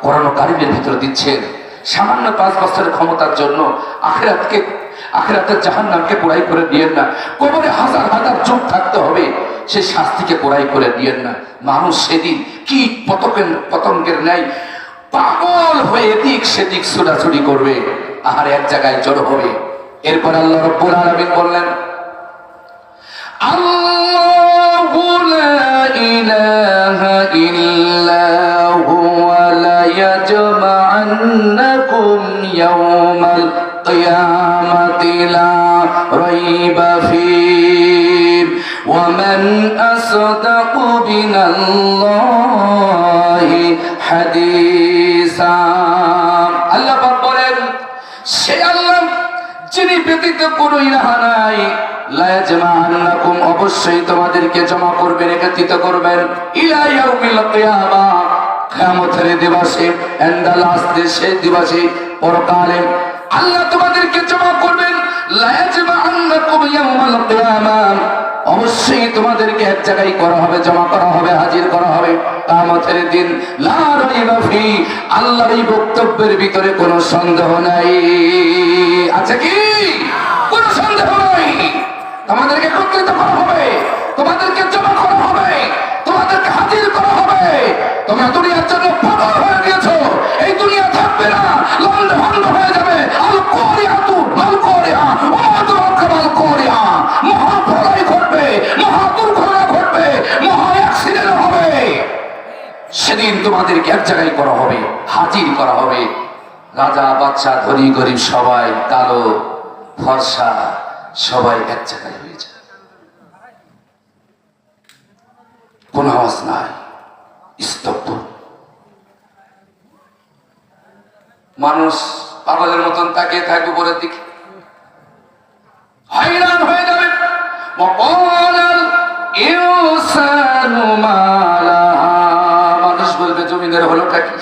কোরআন কারীমের ভিতরে দিচ্ছেন। সামান্য 5 বছরের ক্ষমতার জন্য আখিরাতের জাহান্নামকে পোড়াই করে দিয়েন না। কবরে হাজার হাজার যুগ থাকতে হবে, সেই শাস্তিকে পোড়াই করে দিয়েন না। মানুষ সেদিন কি পতঙ্গের ন্যায় পাগল হয়ে এদিক সেদিক ছোটাছুটি করবে, আর এক জায়গায় জড়ো হবে। এরপর আল্লাহ রাব্বুল আলামিন বললেন, আল্লাহু লা ইলাহা ইল্লা হুয়া লা ইয়াজমা'আন্নাকুম ইয়াওমাল কিয়ামাতি লা রাইবা ফীহি ওয়া মান আসদাকু মিনাল্লাহি হাদিসা। আল্লাহ পাক বলেন, সে আল্লাহ যিনি ব্যতীত কোনো ইলাহ নাই, লা ইয়াজমা'আন্নাকুম অবশ্যই তোমাদেরকে জমা করবেন, একত্রিত করবেন, ইলা ইয়াউমিল কিয়ামাহ কিয়ামতের দিবসে, ইনদা লাস্ট ডে, সেই দিবসে, পরকালে আল্লাহ তোমাদেরকে জমা করবেন। লা ইয়াজমা'আন্নাকুম ইয়াউমাল কিয়ামাহ অবশ্যই তোমাদেরকে এক জায়গায় করা হবে, জমা করা হবে, হাজির করা হবে কিয়ামতের দিন। লা রাইবা ফি, আল্লাহর এই বক্তব্যের ভিতরে কোনো সন্দেহ নাই। আছে কি? কোনো সন্দেহ নাই। তোমাদেরকে একত্রিত করা হবে, তোমাদেরকে জমা করা হবে, তোমাদেরকে হাজির করা হবে। তোমরা দুনিয়ার জন্য পাগল তোমাদেরকে এক জায়গায় করা হবে, হাজির করা হবে। রাজা বাচ্চা ধনী গরিব সবাই, কালো ফর্সা সবাই এক জায়গায় হয়ে যায়, কোন আওয়াজ নাই, স্তব্ধ। মানুষ পাগলের মতন তাকিয়ে থাকবে উপরের দিকে, হয়রান হয়ে যাবে। মানুষ বলবে জমিনের হলোটা কি,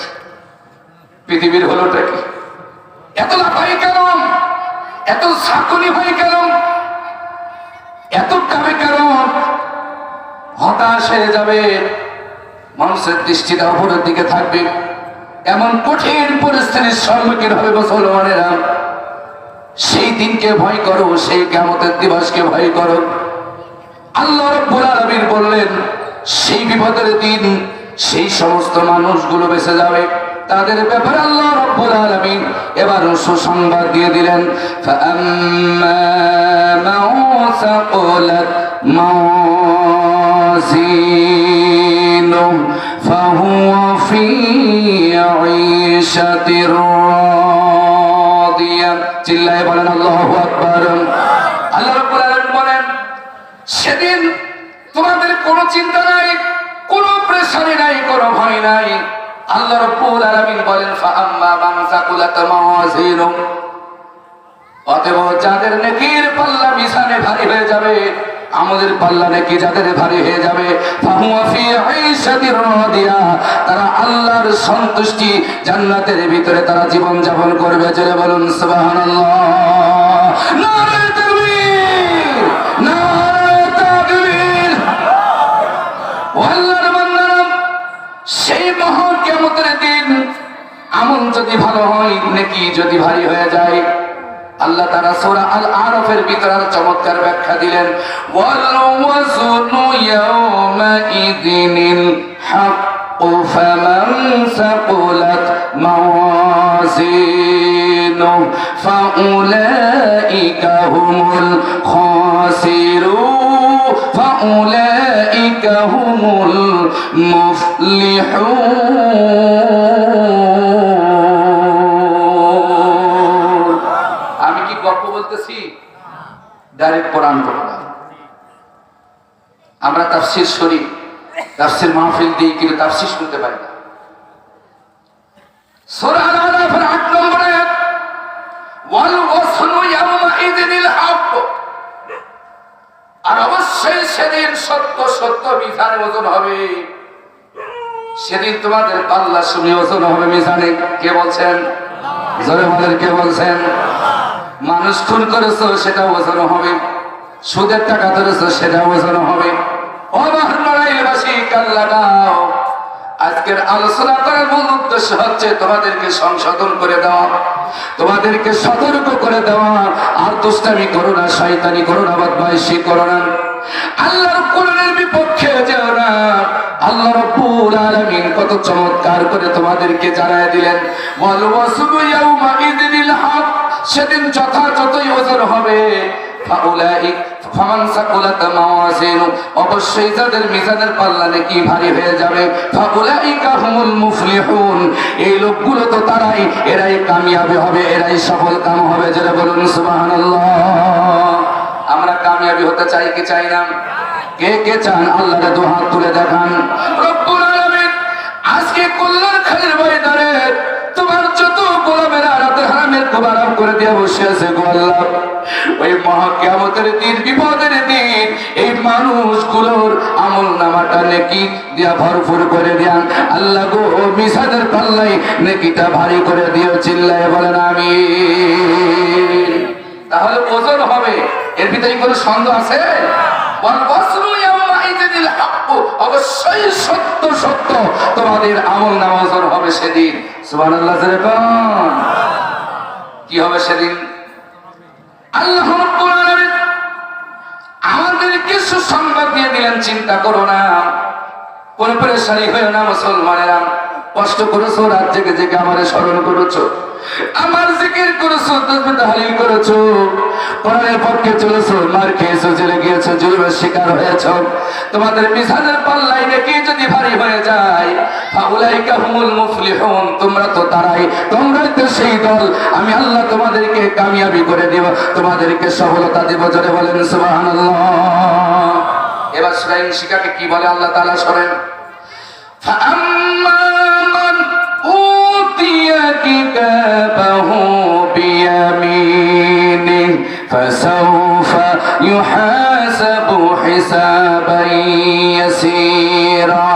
পৃথিবীর হলোটা কি, এত লাফাই কেন, এত ঝাঁকুনি হয় কেন, এত কামে কেন? হতাশ হয়ে যাবে। মানুষের দৃষ্টিটা উপরের দিকে থাকবে। এমন কঠিন পরিস্থিতির সম্মুখীন হবে মুসলমানেরা। সেই দিনকে ভয় করো, সেই কিয়ামতের দিবসকে ভয় করো। আল্লাহ রাব্বুল আলামিন বললেন, সেই বিপদের দিন সেই সমস্ত মানুষগুলো বেঁচে যাবে, তাদের ব্যাপারে আল্লাহ রাব্বুল আলামিন এবার সুসংবাদ দিয়ে দিলেন। ফাআম্মা মান সাকুলাত মাওয়াজিনুহু ফাহুয়া ফি ঈশাতির রাদিয়া। চিল্লায়ে বলেন আল্লাহু আকবার। আল্লাহ রাব্বুল আলামিন বলেন, সেদিন তোমাদের কোনো চিন্তা নাই, কোনো প্রেসারি নাই, কোনো ভয় নাই। আল্লাহ রাব্বুল আলামিন বলেন, ফাআম্মা মান সাকুলাত মাওয়াজিনুহু, অতএব যাদের নেকির পাল্লা মিজানে ভারী হয়ে যাবে, আমাদের পাল্লা নেকি যাদের ভারী হয়ে যাবে, ফাহুয়া ফি ঈশাতির রাদিয়া, তারা আল্লাহর সন্তুষ্টি জান্নাতের ভিতরে তারা জীবন যাপন করবে। জোরে বলুন সুবহানাল্লাহ। নারে তাকবীর, নারে তাকবীর। আল্লাহর বান্দারা, সেই মহা কিয়ামতের দিন আমল যদি ভালো হয়, নেকি যদি ভারী হয়ে যায়, আল্লাহ তাআলা সূরা আল আরাফের ভিতরে চমৎকার ব্যাখ্যা দিলেন, ওয়াল ওয়াজনু ইয়াওমা ইযিনিল হাক্কু ফামান সাকুলাত মাওয়াজিনুহু ফাউলাইকা হুমুল খাসিরুন ফাউলাইকা হুমুল মুফলিহুন। আমি কি গল্প বলতেছি? ডাইরেক্ট কোরআন পড়লাম। আমরা তাফসীর শুনি, তাফসীর মাহফিল দিই, কিন্তু তাফসীর শুনতে পারি না। সূরা আল-আরাফের ৮ নম্বর আয়াত, ওয়াল ওয়াসনু ইয়াওমা ইযিনিল হক, আর অবশ্যই সেদিন সত্য সত্য মিজানে ওজন হবে। সেদিন তোমাদের পাল্লা শুনে ওজন হবে মিজানে। কে বলছেন? জোরে বলেন, কে বলছেন? মানুষ খুন করেছো, সেটা ওজন হবে। সুদের টাকা ধরেছো, সেটা ওজন হবে। ও লড়াইবাসী, কাল্লা দাও। আজকের আলোচনা করার মূল উদ্দেশ্য হচ্ছে তোমাদেরকে সংশোধন করে দেওয়া, তোমাদেরকে সতর্ক করে দেওয়া। আর দুষ্টামি করো না, শয়তানি করো না, বদমাইশি করো না, আল্লাহর কোরআনের বিপক্ষে যেও না। আল্লাহ রাব্বুল আলামিন কত চমৎকার করে তোমাদেরকে জানায় দিলেন, ওয়াল ওয়াসনু ইয়াওমা ইযিনিল হক, সেদিন যথাযথই ওজন হবে। ফামান সাকুলাত মাওয়াজিনুহু, অবশ্যই যাদের মিজানের পাল্লা নেকি ভারী হয়ে যাবে, ফাউলাইকা হুমুল মুফলিহুন, এই লোকগুলো তো তারাই, এরাই কামিয়াবি হবে, এরাই সফল কাম হবে। যারা বলুন সুবহানাল্লাহ। আমরা কামিয়াবি হতে চাই কি চাই না? কে কে চান? আল্লাহর দু হাত তুলে দেখান। রব্বুল আলামিন আজকে কল্যাণখালীর ময়দানে তোমার যত গোলামেরা রাতের হারামের কবর করে দিয়ে বসে আছে গো আল্লাহ, ওই মহা কিয়ামতের দিন, বিপদের দিন, এই মানুষগুলোর আমল নামাটা নেকি দিয়া ভরপুর করে দেন আল্লাহ গো। মিজানের পাল্লাই নেকিটা ভারী করে দিও। চিল্লায়ে বলেন আমিন। তাহলে ওজন হবে, এর ভিতরে কোনো সন্দেহ আছে? অবশ্যই সত্য সত্য তোমাদের আমল নামা ওজন হবে সেদিন। সুবহানাল্লাহ। কি হবে সেদিন? আল্লাহ রাব্বুল আলামিন আমাদেরকে সুসংবাদ দিয়ে দিলেন, চিন্তা করো না, কোন পরেশানি হয়ো না মুসলমানেরা। কষ্ট করেছো, রাত জেগে জেগে আমারে স্মরণ করেছো, আমার জিকির করেছো, তাসবিহ তাহলিল করেছো, কোরআনের পক্ষে চলেছো, মার খেয়েছো, জেলে গিয়েছো, জুলুমের শিকার হয়েছ, তোমাদের মিজানের পাল্লায় নেকি যদি ভারী হয়ে যায়, ফাউলাইকা হুমুল মুফলিহুন, তোমরা তো তারাই, তোমরাই তো সেই দল। আমি আল্লাহ তোমাদেরকে কামিয়াবি করে দেব, তোমাদেরকে সফলতা দেব। জোরে বলেন সুবহানাল্লাহ। এবার সূরা ইনশিকাকে কি বলে আল্লাহ তাআলা শোনেন। فأما من أوتي كتابه بيمينه فسوف يحاسب حسابا يسيرا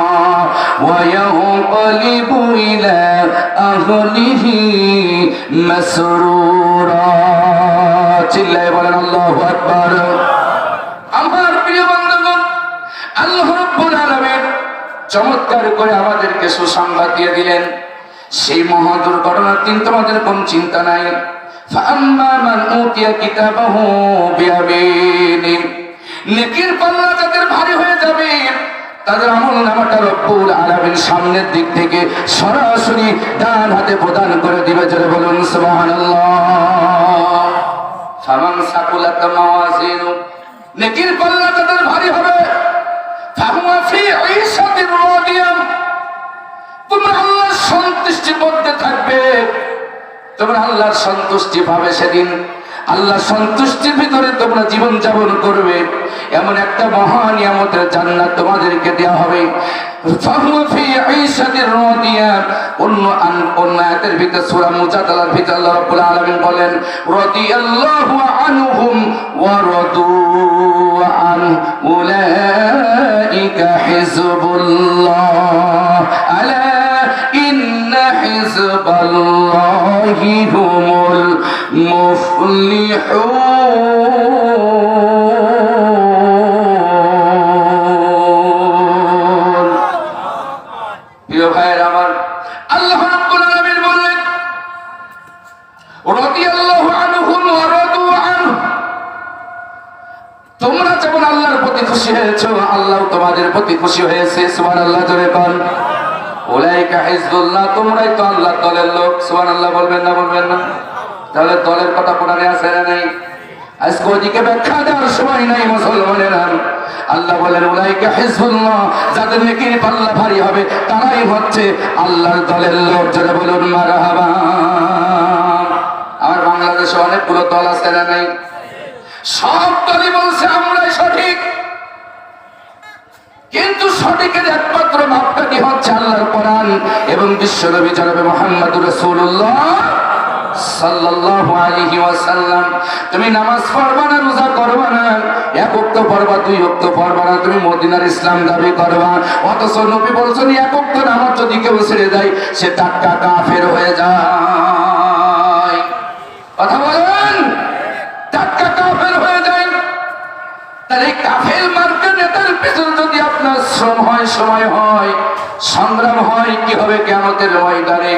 وينقلب إلى أهله مسرورا। চিল্লায়ে বলেন আল্লাহু আকবার। আমার প্রিয় বন্ধুগণ, আল্লাহ রাব্বুল আলামিন চমৎকার করে আমাদেরকে সুসংবাদ দিয়ে দিলেন। সেই মহা দুর্ঘটনার দিন তোমাদের কোন চিন্তা নাই। ফাআম্মা মান উতিয়া কিতাবাহু বিয়ামিনি, নেকির পাল্লা যাদের ভারী হয়ে যাবে, তাদের আমলনামাটা রব্বুল আলামিন সামনের দিক থেকে সরাসরি ডান হাতে প্রদান করে দিবে। জোরে বলুন সুবহানাল্লাহ। ফামান সাকুলাত মাওয়াজিনু, নেকির পাল্লা যাদের ভারী হবে, ফাহুয়া ফি ঈশাতির রাদিয়া, তোমরা আল্লাহর সন্তুষ্টির মধ্যে থাকবে, তোমরা আল্লাহর সন্তুষ্টি পাবে সেদিন। আল্লাহর সন্তুষ্টির ভিতরে তোমরা জীবন যাপন করবে, এমন একটা মহা নিয়ামতের জান্নাত তোমাদেরকে দেওয়া হবে। ফাহুয়া ফি ঈশাতির রাদিয়া। অন্য আয়াতের ভিতরে সূরা মুজাদালার ভিতরে আল্লাহ রাব্বুল আলামিন বলেন, রাদিয়াল্লাহু আনহুম ওয়া রাদু আন উলাইকা হিজবুল্লাহ আলা ইন্না হিজবাল্লাহি হুমুল মুফলিহুন। প্রিয় ভাইয়ের আমার, আল্লাহ রাব্বুল আলামিন বললেন, রাদিয়াল্লাহু আনহুম ওয়া রাদু আনহু, তোমরা যেমন আল্লাহর প্রতি খুশি হয়েছো, আল্লাহও তোমাদের প্রতি খুশি হয়েছে। সুবহানাল্লাহ। জোরে বল। উলাইকা হিজবুল্লাহ, তোমরাই তো আল্লাহর দলের লোক। সুবহানাল্লাহ বলবেন না? বলবেন না? তাহলে দলের কথা কোরআনে আছে না নাই? আজকে ওদিকে ব্যাখ্যা দেওয়ার সময় নাই মুসলমানেরা। আল্লাহ বলেন উলাইকা হিজবুল্লাহ, যাদের নেকির পাল্লা ভারী হবে তারাই হচ্ছে আল্লাহর দলের লোক। জোরে বলুন মারহাবা। আমার বাংলাদেশে অনেকগুলো দল আছে না নাই? সব দলই বলছে আমরাই সঠিক, কিন্তু সঠিকের একমাত্র মাপকাঠি হচ্ছে আল্লাহর কোরআন এবং বিশ্বনবী জনাবে মুহাম্মদুর রাসূলুল্লাহ সাল্লাল্লাহু আলাইহি ওয়াসাল্লাম। তুমি নামাজ পড়বা না, রোজা করবা না, এক ওয়াক্ত পড়বা, দুই ওয়াক্ত পড়বা না, তুমি মদিনার ইসলাম দাবি করবা, অথচ নবী বলেছেন এক ওয়াক্ত নামাজ যদি কেউ ছেড়ে দেয় সে টাটকা কাফের হয়ে যায়। কথা বলেন, টাটকা কাফের হয়ে যায়। তাহলে কাফের মার্কা নেতার পিছনে যদি আপনার শ্রম হয়, সময় হয়, সংগ্রাম হয়, কি হবে কিয়ামতের ময়দানে?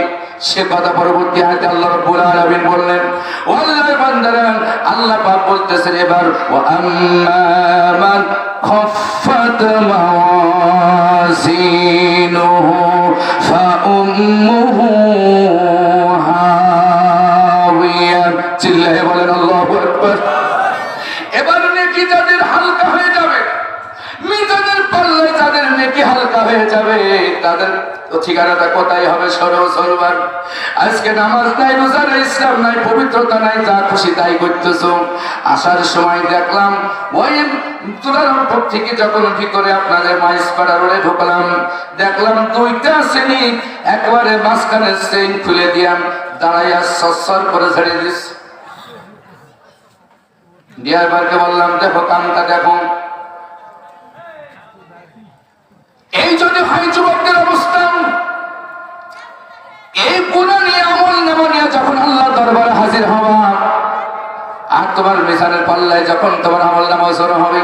সে কথা পরবর্তী আয়াতে আল্লাহ রাব্বুল আলামিন বললেন। ও আল্লাহর বান্দারা, আল্লাহ পাক বলতেছেন এবার, ওয়া আম্মা মান খাফফাত মাওয়াজিনুহু ফাউম্মুহু হাওিয়া। চিল্লায়ে বলেন আল্লাহু আকবার। এবার নেকি যাদের হালকা হয়ে যাবে, মিজানের পাল্লায় যাদের নেকি হালকা হয়ে যাবে, তাদের ঠিকানাটা কোথায় হবে? সরোবার। আজকে নামাজ নাই, রোজা নাই, ইসলাম নাই, পবিত্রতা নাই, যা খুশি তাই করতেছো। আসার সময় দেখলাম ওই তুলারামপুর থেকে যখন ভিতরে আপনাদের মাইসপাড়া রোডে ঢুকলাম, দেখলাম দুইটা শ্রেণী একবারে মাঝখানে চেইন খুলে দিয়াম, দাঁড়াইয়া সর করে ছেড়ে দিস। ড্রাইভারকে বললাম, দেখো কামটা দেখো। এই যদি হয় যুবকদের অবস্থা, এই গুনাহ নিয়ে আমল নামা নিয়ে যখন আল্লাহ দরবারে হাজির হওয়া, আর তোমার মিজানের পাল্লায় যখন তোমার আমল নামা জড়ো হবে,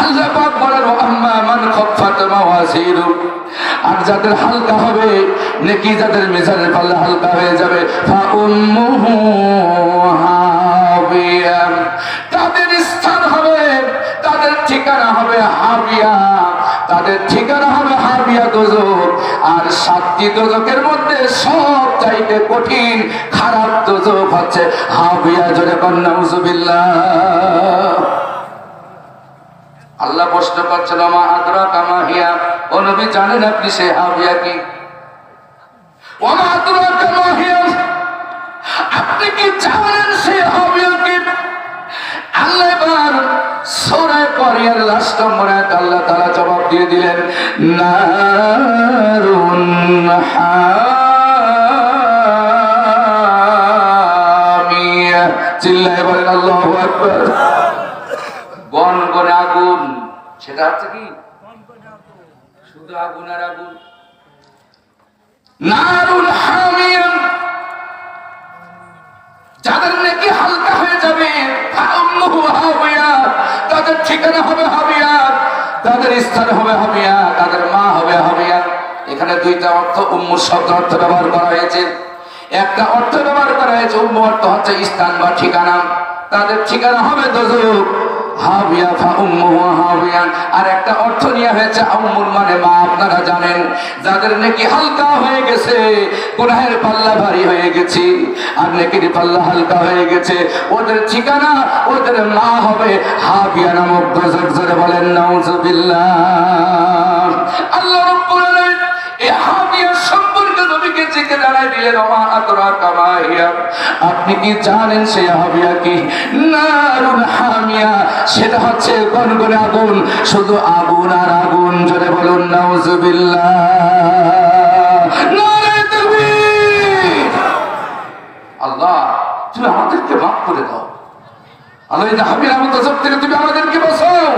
আল্লাহ পাক বলেন আম্মা মান খাফফাত মাওয়াজিনু, আর যাদের হালকা হবে নেকি, যাদের মিজানের পাল্লা হালকা হয়ে যাবে, ফাউম্মুহু হাবিয়া, তাদের স্থান হবে, তাদের ঠিকানা হবে হাবিয়া, তাদের ঠিকানা হবে হাবিয়া দোজখ। আর 7টি দোজখের মধ্যে সবচাইতে কঠিন খারাপ দোজখ হচ্ছে হাবিয়া। জোরে বলেন নাউজুবিল্লাহ। আল্লাহ প্রশ্ন করছেন মা আদরাকা মা হিয়া, ও নবী জানেন আপনি সে হাবিয়া কি? ওয়া মা আদরাকা মা হিয়া, আপনি কি জানেন সে হাবিয়া কি? আল্লাহ এবার সূরা কোরিয়ার লাস্ট নম্বরে আল্লাহ তাআলা জবাব দিয়ে দিলেন নারুন হামিয়া। চিল্লায়ে বলেন আল্লাহু আকবার। গনগনে আগুন, সেটা হচ্ছে কি? শুধু আগুন আর আগুন। নারুন হামিয়া, যাদের নেকি হালকা হয়ে যাবে তাদের ঠিকানা হবে হাবিয়া, তাদের স্থান হবে হাবিয়া, তাদের মা হবে হাবিয়া। এখানে দুইটা অর্থ উম্মু শব্দ অর্থ ব্যবহার করা হয়েছে। একটা অর্থ ব্যবহার করা হয়েছে উম্মু অর্থ হচ্ছে স্থান বা ঠিকানা, তাদের ঠিকানা হবে দোজখ হাবিয়া ফা উম্মুহু হাবিয়া। আর একটা অর্থ নিয়ে হয়েছে উম্মুর মানে মা। আপনারা জানেন যাদের নেকি হালকা হয়ে গেছে, গুনাহের পাল্লা ভারী হয়ে গেছে আর নেকির পাল্লা হালকা হয়ে গেছে, ওদের ঠিকানা ওদের মা হবে হাবিয়া নামক দোজখ। জোরে বলেন নাউযুবিল্লাহ। আল্লাহ রাব্বুল আলামিন এই হাবিয়া সম্পর্কে নবীকে জিজ্ঞেস জানাই দিলেন ওমা আদরাকা মা হিয়া, আপনি কি জানেন সে হাবিয়া কি? নারুন হামিয়া, সেটা হচ্ছে গনগনে আগুন, শুধু আগুন আর আগুন। জোরে বলুন নাউযুবিল্লাহ। নারে তাকবীর। আল্লাহ তুমি আমাদেরকে মাফ করে দাও। আল্লাহ এই হাবিয়ার মতো সব থেকে তুমি আমাদেরকে বাঁচাও।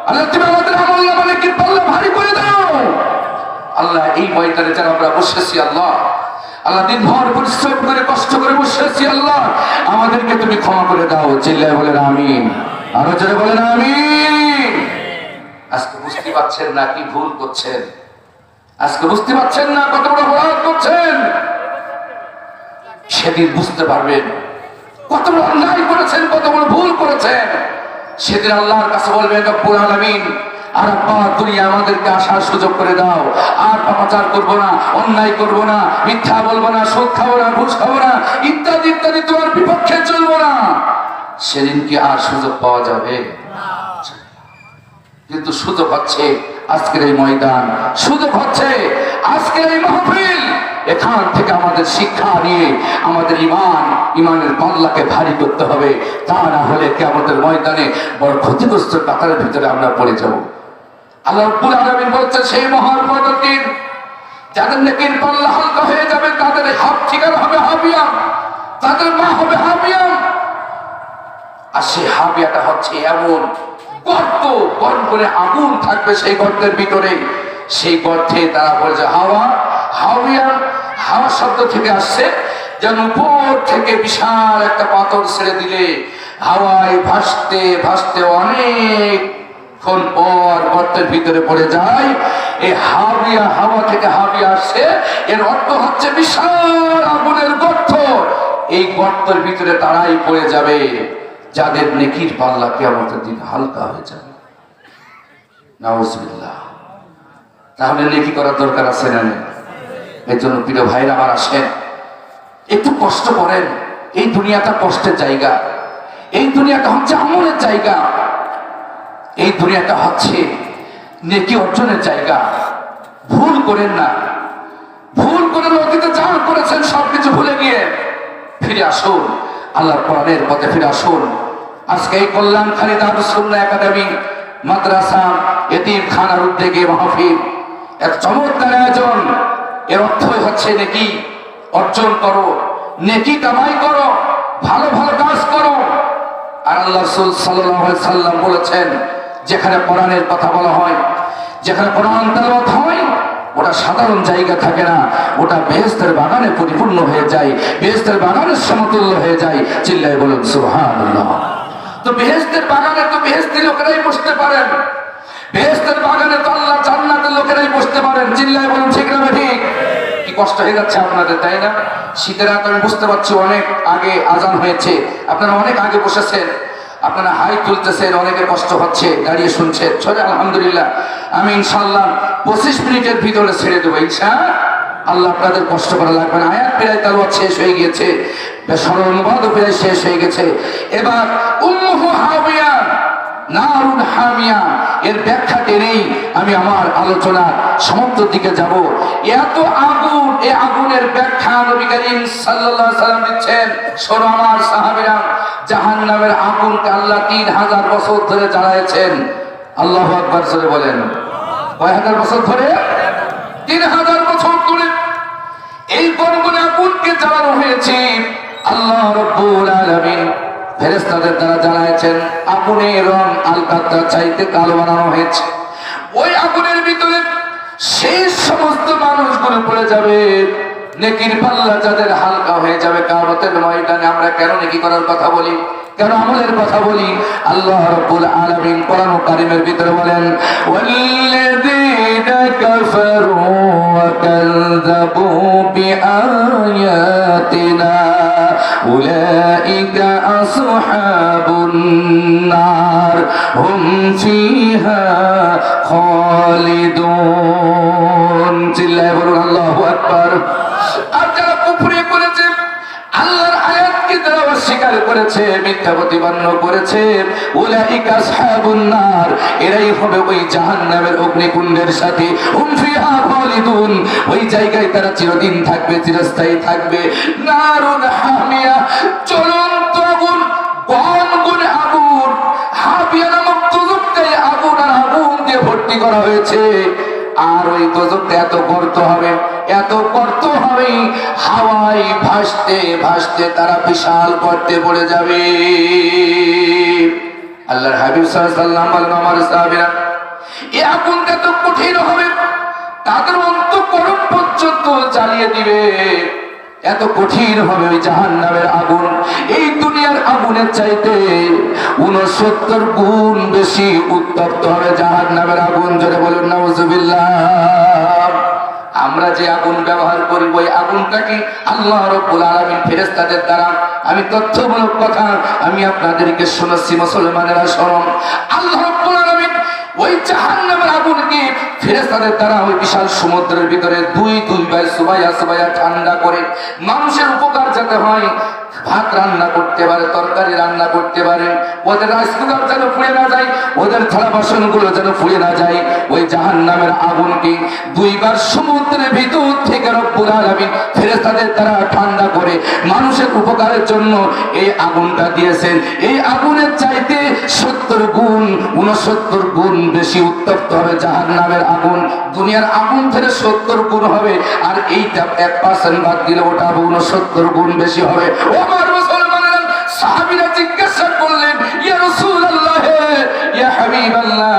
আল্লাহ তুমি আমাদের আমল নামালে কি পাল্লা ভারী করে দাও। আল্লাহ এই ময়দানে যারা আমরা বসেছি আল্লাহ, আল্লাহ দিনভর পরিশ্রম করে কষ্ট করে বসেছি আল্লাহ, আমাদেরকে তুমি ক্ষমা করে দাও। চিল্লায় বলেন আমিন। আরো জোরে বলেন আমিন। আজকে বুঝতে পারছেন না কি ভুল করছেন? আজকে বুঝতে পারছেন না কত বড় অপরাধ করছেন? সেদিন বুঝতে পারবেন কত বড় অন্যায় করেছেন, কত বড় ভুল করেছেন। সেদিন আল্লাহর কাছে বলবেন রব্বুল আলামিন, আর দুনিয়া আমাদেরকে আসার সুযোগ করে দাও, আর পাপাচার করবো না, অন্যায় করবো না, মিথ্যা বলবো না, সুদ খাবো না, ঘুষ খাবো না, ইত্যাদি ইত্যাদি, তোমার বিপক্ষে চলবো না। সেদিন কি আর সুযোগ পাওয়া যাবে? কিন্তু সুযোগ হচ্ছে আজকের এই ময়দান, সুযোগ হচ্ছে আজকের এই মাহফিল। এখান থেকে আমাদের শিক্ষা নিয়ে আমাদের ইমানের পাল্লাকে ভারী করতে হবে, তা না হলে কিয়ামতের ময়দানে বড় ক্ষতিগ্রস্ত কাতারের ভিতরে আমরা পড়ে যাব। আল্লাহ রাব্বুল আলামিন বলছেন সেই মহান দিন যাদের নেকির পাল্লা হালকা হয়ে যাবে তাদের ঠিকানা হবে হাবিয়া, তাদের মা হবে হাবিয়া। আর সেই হাবিয়াটা হচ্ছে এমন গর্ত, গর্তে আগুন থাকবে সেই গর্তের ভিতরে। সেই গর্তে তারা বলছে হাওয়া, হাবিয়া। হাওয়া শব্দ থেকে আসছে যেন উপর থেকে বিশাল একটা পাথর ছেড়ে দিলে হাওয়ায় ভাসতে ভাসতে অনেকক্ষণ পর গর্তের ভিতরে পড়ে যায়। এই হাবিয়া, হাওয়া থেকে হাবিয়া আসছে, এর অর্থ হচ্ছে বিশাল আগুনের গর্ত। এই গর্তের ভিতরে তারাই পড়ে যাবে যাদের নেকির পাল্লা কিয়ামতের দিন হালকা হয়ে যাবে। নাউযুবিল্লাহ। তাহলে নেকি করার দরকার আছে না? এর জন্য প্রিয় ভাইরা আমার আসেন, একটু কষ্ট করেন। এই দুনিয়াটা কষ্টের জায়গা, এই দুনিয়াটা হচ্ছে আমলের জায়গা, এই দুনিয়াটা হচ্ছে নেকি অর্জনের জায়গা। ভুল করেন না, ভুল করে অতীতে যা করেছেন সবকিছু ভুলে গিয়ে ফিরে আসুন, আল্লাহর কোরআনের পথে ফিরে আসুন। আজকে এই কল্যাণখালী দারুস সুন্নাহ একাডেমি মাদ্রাসা এতিমখানার উদ্যোগে মাহফিল, এক চমৎকার আয়োজন। এর অর্থই হচ্ছে নেকি অর্জন করো, নেকি কামাই করো, ভালো ভালো কাজ করো। আর আল্লাহ রাসূল সাল্লাল্লাহু আলাইহি সাল্লাম বলেছেন, যেখানে কোরআনের কথা বলা হয়, যেখানে কোরআন তেলাওয়াত হয়, ওটা সাধারণ জায়গা থাকে না, ওটা বেহেশতের বাগানে পরিপূর্ণ হয়ে যায়, বেহেশতের বাগানের সমতুল্য হয়ে যায়। চিল্লায় বলুন সুবহানাল্লাহ। তো বেহেশতের বাগানে তো বেহেশতি লোকেরাই বসতে পারেন, বেহেশতের বাগানে তো আল্লাহ জান্নাতের লোকেরাই বসতে পারেন। চিল্লায় বলুন ঠিক না ঠিক? কি কষ্ট হয়ে যাচ্ছে আপনাদের, তাই না? শীতের রাত আমি বুঝতে পারছি, অনেক আগে আজান হয়েছে, আপনারা অনেক আগে বসেছেন, আপনারা হাই তুলতেছেন, অনেকে কষ্ট হচ্ছে, দাঁড়িয়ে শুনছেন। চলে আলহামদুলিল্লাহ, আমি ইনশাআল্লাহ 25 মিনিটের ভিতরে ছেড়ে দেবো ইনশাআল্লাহ। আপনাদের কষ্ট করা লাগবে না। আয়াত প্রায় তেলাওয়াত শেষ হয়ে গিয়েছে, সরল অনুবাদও প্রায় শেষ হয়ে গেছে। এবার উম্মুহু হাবিয়া, নারুন হামিয়া, এর ব্যাখ্যা টেনেই আমি আমার আলোচনার সমাপ্ত দিকে যাব। এত আগুন, এই আগুনের ব্যাখ্যা নবী করিম সাল্লাল্লাহু আলাইহি ওয়াসাল্লাম দিচ্ছেন। শোনো আমার সাহাবীরা, জাহান্নামের আগুনকে আল্লাহ 3000 বছর ধরে জ্বালায়েছেন। আল্লাহু আকবার জোরে বলেন। কয় হাজার বছর ধরে? 3000 বছর ধরে এই গনগনে আগুনকে জ্বালানো হয়েছে। আল্লাহ রাব্বুল আলামিন ফেরেশতাদের দ্বারা জানাচ্ছেন আগুনের রং আলকাতরা চাইতে কালো বানানো হয়েছে। ওই আগুনের ভিতরে সেই সমস্ত মানুষগুলো পড়ে যাবে, নেকির পাল্লা যাদের হালকা হয়ে যাবে কিয়ামতের ময়দানে। আমরা কেন নেকি করার কথা বলি, কেন আমলের কথা বলি? আল্লাহ রাব্বুল আলামিন কোরআন কারীমের ভিতরে বলেন, ওয়াল্লাযীনা কাফারু ওয়া কাযযাবু বিআয়াতিনা উলাইকা আসহাবুন নার হুম ফিহা খালিদুন। চিল্লায়ে বলুন আল্লাহু আকবার। আর যারা কুফরি করেছে, আল্লাহর আয়াতকে যারা অস্বীকার করেছে, মিথ্যা প্রতিপন্ন করেছে, উলাইকা আসহাবুন নার, এরাই হবে ওই জাহান্নামের অগ্নিকুণ্ডের সাথে। হুম ফিহা খালিদুন, ওই জায়গায় তারা চিরদিন থাকবে, চিরস্থায়ী থাকবে। নারুন হামিয়া, জ্বলন্ত আগুন, গনগনে আগুন। হাবিয়া নামক দোজখটাই আগুন আর আগুন দিয়ে ভর্তি করা হয়েছে। আর ওই দোজখটা এত গর্ত হবে, এত গর্ত হবে, হাওয়ায় ভাসতে ভাসতে তারা বিশাল গর্তে পড়ে যাবে। আল্লাহর হাবিব সাল্লাল্লাহু আলাইহি ওয়াসাল্লাম বলেন, আমার সাহাবীরা, এই আগুনটা তো কঠিন হবে, তাদের অন্তঃকরণ পর্যন্ত জ্বালিয়ে দিবে। এত কঠিন হবে ওই জাহান্নামের আগুন, এই দুনিয়ার আগুনের চাইতে 69 গুণ বেশি উত্তপ্ত হবে জাহান্নামের আগুন। জোরে বলুন নাউজুবিল্লাহ। আমরা যে আগুন ব্যবহার করি, ওই আগুনটাকে আল্লাহ রাব্বুল আলামিন ফেরেশতাদের দ্বারা, আমি তথ্যমূলক কথা আমি আপনাদেরকে শোনাচ্ছি মুসলমানেরা শোনুন। আল্লাহ রাব্বুল আলামিন ওই জাহান্নামের আগুনকে ফেরেশতাদের দ্বারা ওই বিশাল সমুদ্রের ভিতরে দুই বার সুবাইয়া ঠান্ডা করে মানুষের উপকার যাতে হয়, ভাত রান্না করতে পারে, তরকারি রান্না করতে পারে, ওদের রাইস কুকার যেন পুড়ে না যায়, ওদের থালা বাসনগুলো যেন পুড়ে না যায়, ওই জাহান্নামের আগুনকে দুইবার সমুদ্রের ভিতর থেকে রব্বুল আলামিন ফেরেশতাদের দ্বারা ঠান্ডা করে মানুষের উপকারের জন্য এই আগুনটা দিয়েছেন। এই আগুনের চাইতে 70 গুণ 69 গুণ বেশি উত্তপ্ত হবে জাহান্নামের আগুন। দুনিয়ার আগুন থেকে 70 গুণ হবে, আর এইটা 1% বাদ দিলে ওটা 69 গুণ বেশি হবে। আমার মুসলমানেরা, সাহাবীরা জিজ্ঞাসা করলেন, ইয়া রাসূলুল্লাহ, ইয়া হাবিবাল্লাহ,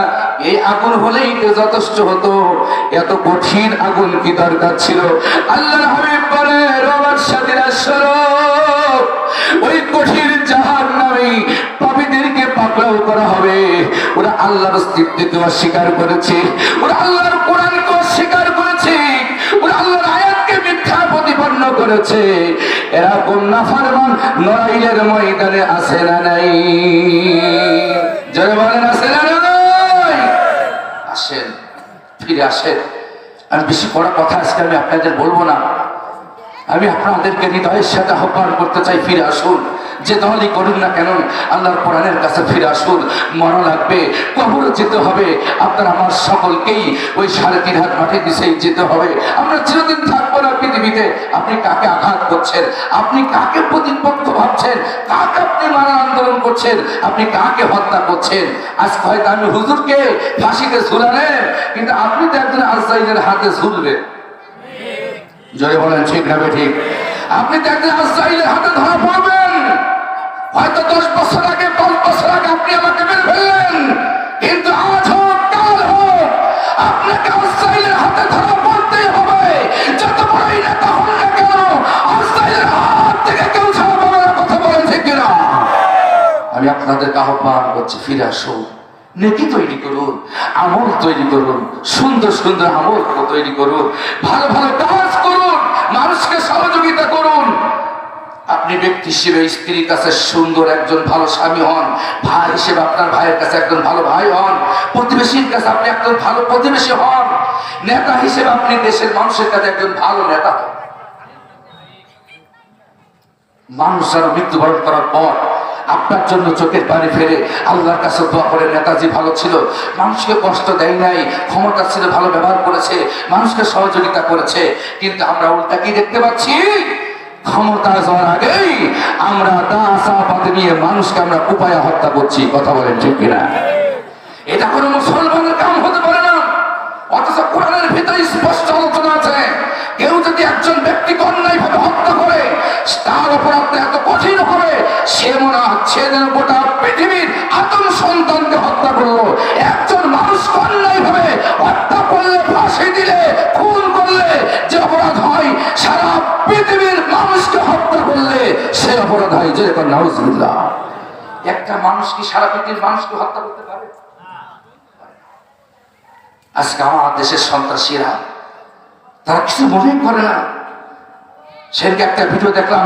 এই আগুন হলেই তো যথেষ্ট হতো, এত কঠিন আগুন কি দরকার ছিল? আল্লাহর হাবিব বলেন, আমার সাথীরা শোনো, ওই কঠিন জাহান্নামে পাপীদেরকে পাকড়াও করা হবে। ওরা আল্লাহর অস্তিত্বকে অস্বীকার করেছে, ওরা আল্লাহর কোরআনকে অস্বীকার করেছে, ওরা আল্লাহর আয়াতকে মিথ্যা প্রতিপন্ন করেছে। এরা কোন নাফরমান নড়াইলের ময়দানে আছে না নাই? যারা বলেন আছে না নাই? আসেন, ফিরে আসেন। আমি বেশি বড় কথা আজকে আমি আপনাদের বলবো না, আমি আপনাদেরকে হৃদয়ের সাথে আহ্বান করতে চাই, ফিরে আসুন। যে দলই করুন না কেন, আল্লাহর কোরআনের কাছে ফিরে আসুন। মরা লাগবে, কবরে যেতে হবে, আপনার আমার সকলকেই ওই 3.5 হাত মাটির নিচেই যেতে হবে। আমরা চিরদিন থাকবো না পৃথিবীতে। আপনি কাকে আঘাত করছেন, আপনি কাকে প্রতিপক্ষ ভাবছেন, কাকে আপনি মারার আন্দোলন করছেন, আপনি কাকে হত্যা করছেন? আজ হয়তো আমি হুজুরকে ফাঁসিতে ঝুলালেন, কিন্তু আপনি তো একজন আজরাইলের হাতে ঝুলবেন। জয় বলেন ঠিক না ঠিক? আপনি তো একজন আজরাইলের হাতে ধরা পড়বেন। হয়তো 10 বছর আগে, 5 বছর আগে আপনি আমাকে মেরে ফেললেন, কিন্তু আজ হোক কাল হোক আপনাকে আজরাইলের হাতে ধরা পড়তেই হবে। যত বড়ই নেতা হন না কেন, আজরাইলের হাত থেকে কেউ ছাড়া পাবে না। কথা বলেন ঠিক কিনা? আমি আপনাদেরকে আহ্বান করছি, ফিরে আসুন, নেকি তৈরি করুন, আমল তৈরি করুন, সুন্দর সুন্দর আমল তৈরি করুন, ভালো ভালো কাজ করুন, মানুষকে সহযোগিতা করুন। আপনি ব্যক্তি হিসেবে স্ত্রীর কাছে সুন্দর একজন ভালো স্বামী হন, ভাই হিসেবে আপনার ভাইয়ের কাছে একজন ভালো ভাই হন, প্রতিবেশীর কাছে আপনি একজন ভালো প্রতিবেশী হন, নেতা হিসেবে আপনি দেশের মানুষের কাছে একজন ভালো নেতা হন। মানুষ যেন মৃত্যুবরণ করার পর আপনার জন্য চোখের পানি ফেলে আল্লাহর কাছে দোয়া করে। নেতাজি ভালো ছিল, মানুষকে কষ্ট দেয় নাই, ক্ষমতা ছিল, ভালো ব্যবহার করেছে, মানুষকে সহযোগিতা করেছে। কিন্তু আমরা উল্টা কি দেখতে পাচ্ছি? ক্ষমতা যাওয়ার আগেই আমরা দাসাবাদ নিয়ে মানুষকে আমরা কুপায়া হত্যা করছি। কথা বলেন ঠিক কিনা? এটা কোনো মুসলমানের কাম হতে পারে না। অথচ কোরআনের ভিতরে স্পষ্ট আলোচনা আছে, কেউ যদি একজন ব্যক্তিকে অন্যায়ভাবে হত্যা করে তার অপরাধ এত কঠিন হবে, সে মনে হচ্ছে যেন গোটা পৃথিবীর আদম সন্তানকে হত্যা করলো। একজন মানুষকে অন্যায়ভাবে হত্যা করলে, ফাঁসি দিলে, খুন করলে যে অপরাধ হয়, সারা পৃথিবীর মানুষকে হত্যা করলে সে অপরাধ হয়। যেরকম নাউজুবিল্লাহ। একটা মানুষ কি সারা পৃথিবীর মানুষকে হত্যা করতে পারে? আজকে আমার দেশের সন্ত্রাসীরা তারা কিছু মনে করে না। সেদিকে একটা ভিডিও দেখলাম,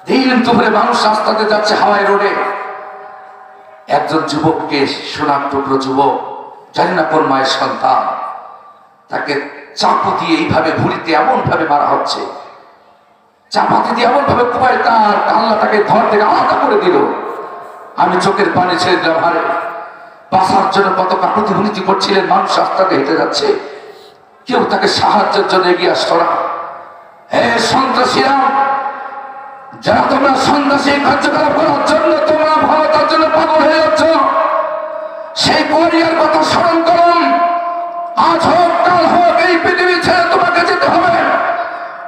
দিন দুপুরে মানুষ রাস্তাতে যাচ্ছে হাওয়াই রোডে, একজন যুবককে, সোনার টুকরো যুবক, জানি না কোন মায়ের সন্তান, তাকে চাকু দিয়ে এইভাবে ভুড়িতে এমন ভাবে মারা হচ্ছে, চাপাতি দিয়ে এমন ভাবে কুপায় তার কান্নাটাকে ধর থেকে আলাদা করে দিল। আমি চোখের পানি ছেড়ে দিলাম। হারে, বাঁচার জন্য কত কাকুতি হুনিতি করছিলেন, মানুষ রাস্তাতে হেঁটে যাচ্ছে, কেউ তাকে সাহায্যের জন্য এগিয়ে আসতো না। হে সন্ত্রাসীরা, যারা তোমরা সন্ত্রাসী কার্যকলাপ করার জন্য তোমরা ক্ষমতার জন্য পাগল হয়ে যাচ্ছ, সেই কোরিয়ার কথা স্মরণ করুন। আজ হোক কাল হোক এই পৃথিবী ছেড়ে তোমাকে যেতে হবে।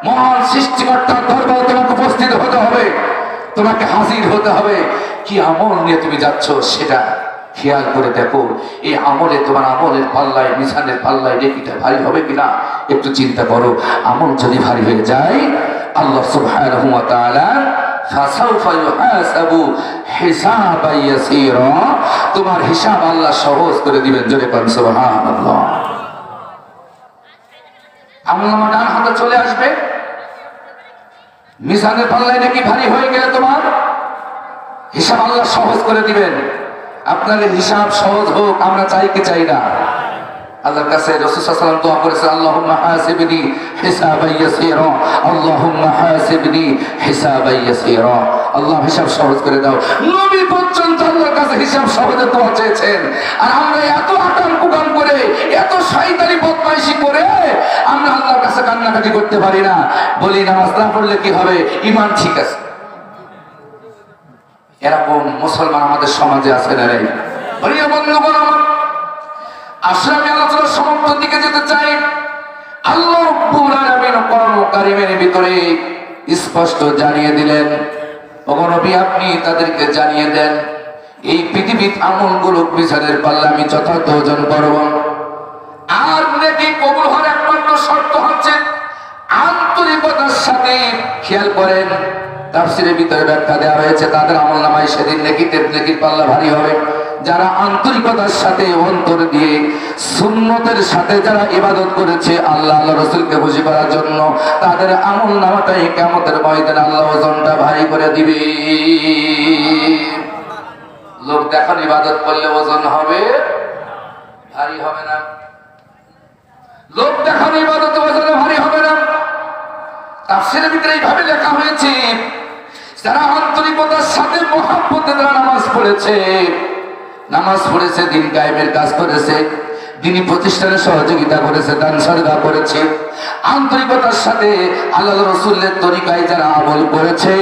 মহান সৃষ্টিকর্তার দরবারে তোমাকে উপস্থিত হতে হবে, তোমাকে হাজির হতে হবে। কি আমল নিয়ে তুমি যাচ্ছ সেটা খেয়াল করে দেখো। এই আমলে, তোমার আমলের পাল্লায়, মিশানের পাল্লায় নেকিটা ভারী হবে কিনা একটু চিন্তা করো। আমল যদি ভারী হয়ে যায়, আল্লাহ সুবহানাহু ওয়া তাআলা ফাসাউফা ইউহাসাবু হিসাবান ইয়াসীরা, তোমার হিসাব আল্লাহ সহজ করে দিবেন। জোরে বলুন সুবহানাল্লাহ। আমলনামা ডান হাতে চলে আসবে। মিশানের পাল্লায় নাকি ভারী হয়ে গেলে তোমার হিসাব আল্লাহ সহজ করে দিবেন। আপনাদের হিসাব সহজ হোক, আমরা চাই কি চাই না? আল্লাহর কাছে রাসূল সাল্লাল্লাহু আলাইহি ওয়াসাল্লাম দোয়া করেছেন, আল্লাহুম্মা হাসিবনি হিসাবান ইয়াসীরা, আল্লাহুম্মা হাসিবনি হিসাবান ইয়াসীরা। আল্লাহ হিসাব সহজ করে দাও। নবী পর্যন্ত আল্লাহর কাছে হিসাব সহজের দোয়া চেয়েছেন। আর আমরা এত আকাম কুকাম করে, এত শয়তানি বদমাইশি করে আমরা আল্লাহর কাছে কান্নাকাটি করতে পারি না। বলি নামাজ না পড়লে কি হবে? ঈমান ঠিক আছে। এরকম মুসলমান আমাদের সমাজে আছে না রে? প্রিয় বন্ধুগণ, আসলে আমি আলোচনার সমাপ্তির দিকে যেতে চাই। আল্লাহ রাব্বুল আলামিন কোরআন কারীমের ভিতরে স্পষ্ট জানিয়ে দিলেন, ওগো নবী আপনি তাদেরকে জানিয়ে দেন, এই পৃথিবীর আমলগুলো মিজানের পাল্লা আমি যথার্থ ওজন করব। আর নেকি কবুল হওয়ার একমাত্র শর্ত হচ্ছে আন্তরিকতার সাথে। খেয়াল করেন, তাফসীরের ভিতরে ব্যাখ্যা দেওয়া হয়েছে, তাদের আমলনামায় সেদিন নেকির পাল্লা ভারী হবে যারা আন্তরিকতার সাথে, অন্তর দিয়ে, সুন্নতের সাথে যারা ইবাদত করেছে আল্লাহ রাসূলকে খুশি করার জন্য, তাদের আমলনামাটাই কিয়ামতের ময়দানে আল্লাহ ওজনটা ভারী করে দিবে। লোক দেখান ইবাদত করলে ওজন হবে, ভারী হবে না। লোক দেখান ইবাদত ওজনে ভারী হবে না। তাফসীরের ভিতরে এইভাবে লেখা হয়েছে, যারা আন্তরিকতার সাথে মহব্বতে যারা নামাজ পড়েছে, দিন কায়েমের কাজ করেছে, দিনী প্রতিষ্ঠানে সহযোগিতা করেছে, দান সাদকা করেছে, আন্তরিকতার সাথে আল্লাহ রাসূলের তরিকায় যারা আমল করেছে,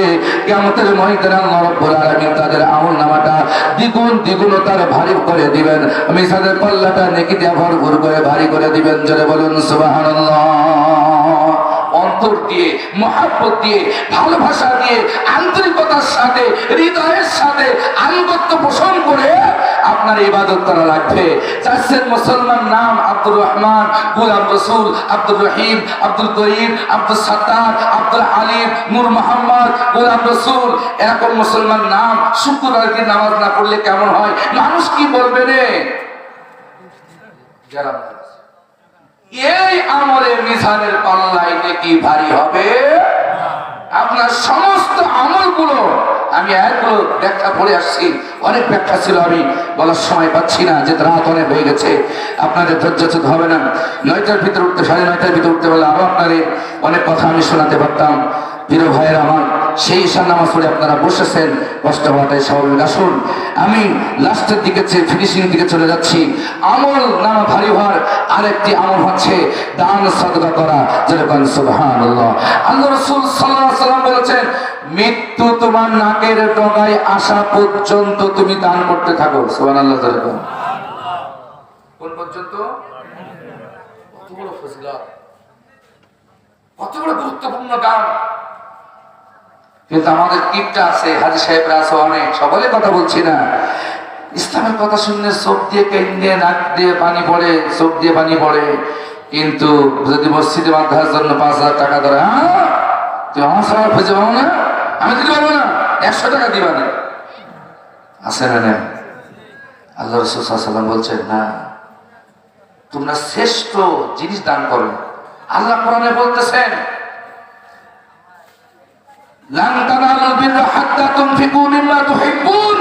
কিয়ামতের ময়দানে আল্লাহ রাব্বুল আলামিন তাদের আমলনামাটা দ্বিগুণ তার ভারী করে দিবেন। মিজানের পাল্লাটা নেকি দিয়ে ভরপুর করে ভারী করে দিবেন। জোরে বলুন সুবহানাল্লাহ। অন্তর দিয়ে, মহব্বত দিয়ে, ভালোবাসা দিয়ে, আন্তরিকতার সাথে, হৃদয়ের সাথে আনুগত্য পোষণ করে আপনার ইবাদত করা লাগবে। চাচ্ছেন মুসলমান নাম আব্দুর রহমান, গোলাম রসুল, আব্দুর রহিম, আব্দুল করিম, আব্দুল সাত্তার, আব্দুল আলিম, নূর মোহাম্মদ, গোলাম রসুল, এরকম মুসলমান নাম শুক্রবার দিন নামাজ না পড়লে কেমন হয়? মানুষ কি বলবে রে? এই আমলে মিজানের পাল্লায় নেকি ভারী হবে। আপনার সমস্ত আমলগুলো, আমি একগুলো ব্যাখ্যা পড়ে আসছি, অনেক ব্যাখ্যা ছিল, আমি বলার সময় পাচ্ছি না, যে রাত অনেক হয়ে গেছে, আপনাদের ধৈর্যচ্যুত হবে না। 9টার ভিতরে উঠতে, 9:30টার ভিতরে উঠতে বললে আরো আপনাদের অনেক কথা আমি শোনাতে পারতাম। প্রিয় ভাইয়ের আমার, সেই ঈশান নামাজ পড়ে আপনারা বসেছেন, কষ্ট হওয়াটাই স্বাভাবিক। আসুন আমি লাস্টের দিকে ফিনিশিং দিকে চলে যাচ্ছি। আমল নামা ভারী হওয়ার আরেকটি আমল হচ্ছে দান সাদকা করা, যেরকম সুবহানাল্লাহ। আল্লাহ রাসূল সাল্লাল্লাহু আলাইহি ওয়াসাল্লাম বলেছেন, মৃত্যু তোমার নাকের ডগায় আসা পর্যন্ত তুমি দান করতে থাকো। সুবহানাল্লাহ। যেরকম কোন পর্যন্ত? কত বড় ফজিলত, কত বড় গুরুত্বপূর্ণ দান। কিন্তু আমাদের টিপটা আছে, হাজী সাহেবরা আছে অনেক, সকলে কথা বলছি না, ইসলামের কথা শুনলে চোখ দিয়ে কেন্দ্রে নাক দিয়ে পানি পড়ে, চোখ দিয়ে পানি পড়ে। কিন্তু যদি মসজিদে মাদ্রাসার জন্য 5,000 টাকা ধরে, তুমি আমার সময় খুঁজে পাবো না, আমি দিতে পারবো না, 100 টাকা দিবা না, আছে না? না, আল্লাহ রাসূল সাল্লাল্লাহু আলাইহি ওয়াসাল্লাম বলছেন, না, তোমরা শ্রেষ্ঠ জিনিস দান করো। আল্লাহ কোরআনে বলতেছেন, লান তানালুল বিররা হাত্তা তুনফিকু মিম্মা তুহিব্বুন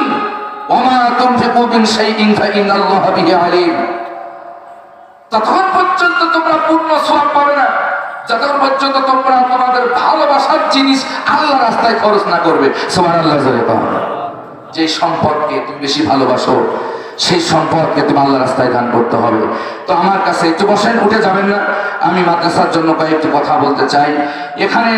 ওয়া মা তুনফিকু মিন শাইইন ফাইন্নাল্লাহা বিহি আলিম। ততক্ষণ পর্যন্ত তোমরা পূর্ণ সওয়াব পাবে না যতক্ষণ পর্যন্ত তোমরা তোমাদের ভালোবাসার জিনিস আল্লাহর রাস্তায় খরচ না করবে। সুবহানাল্লাহ। যে সম্পদকে তুমি বেশি ভালোবাসো সেই সম্পদকে তুমি আল্লাহর রাস্তায় দান করতে হবে। তো আমার কাছে একটু বসেন, উঠে যাবেন না, আমি মাদ্রাসার জন্য কয়েকটি কথা বলতে চাই। এখানে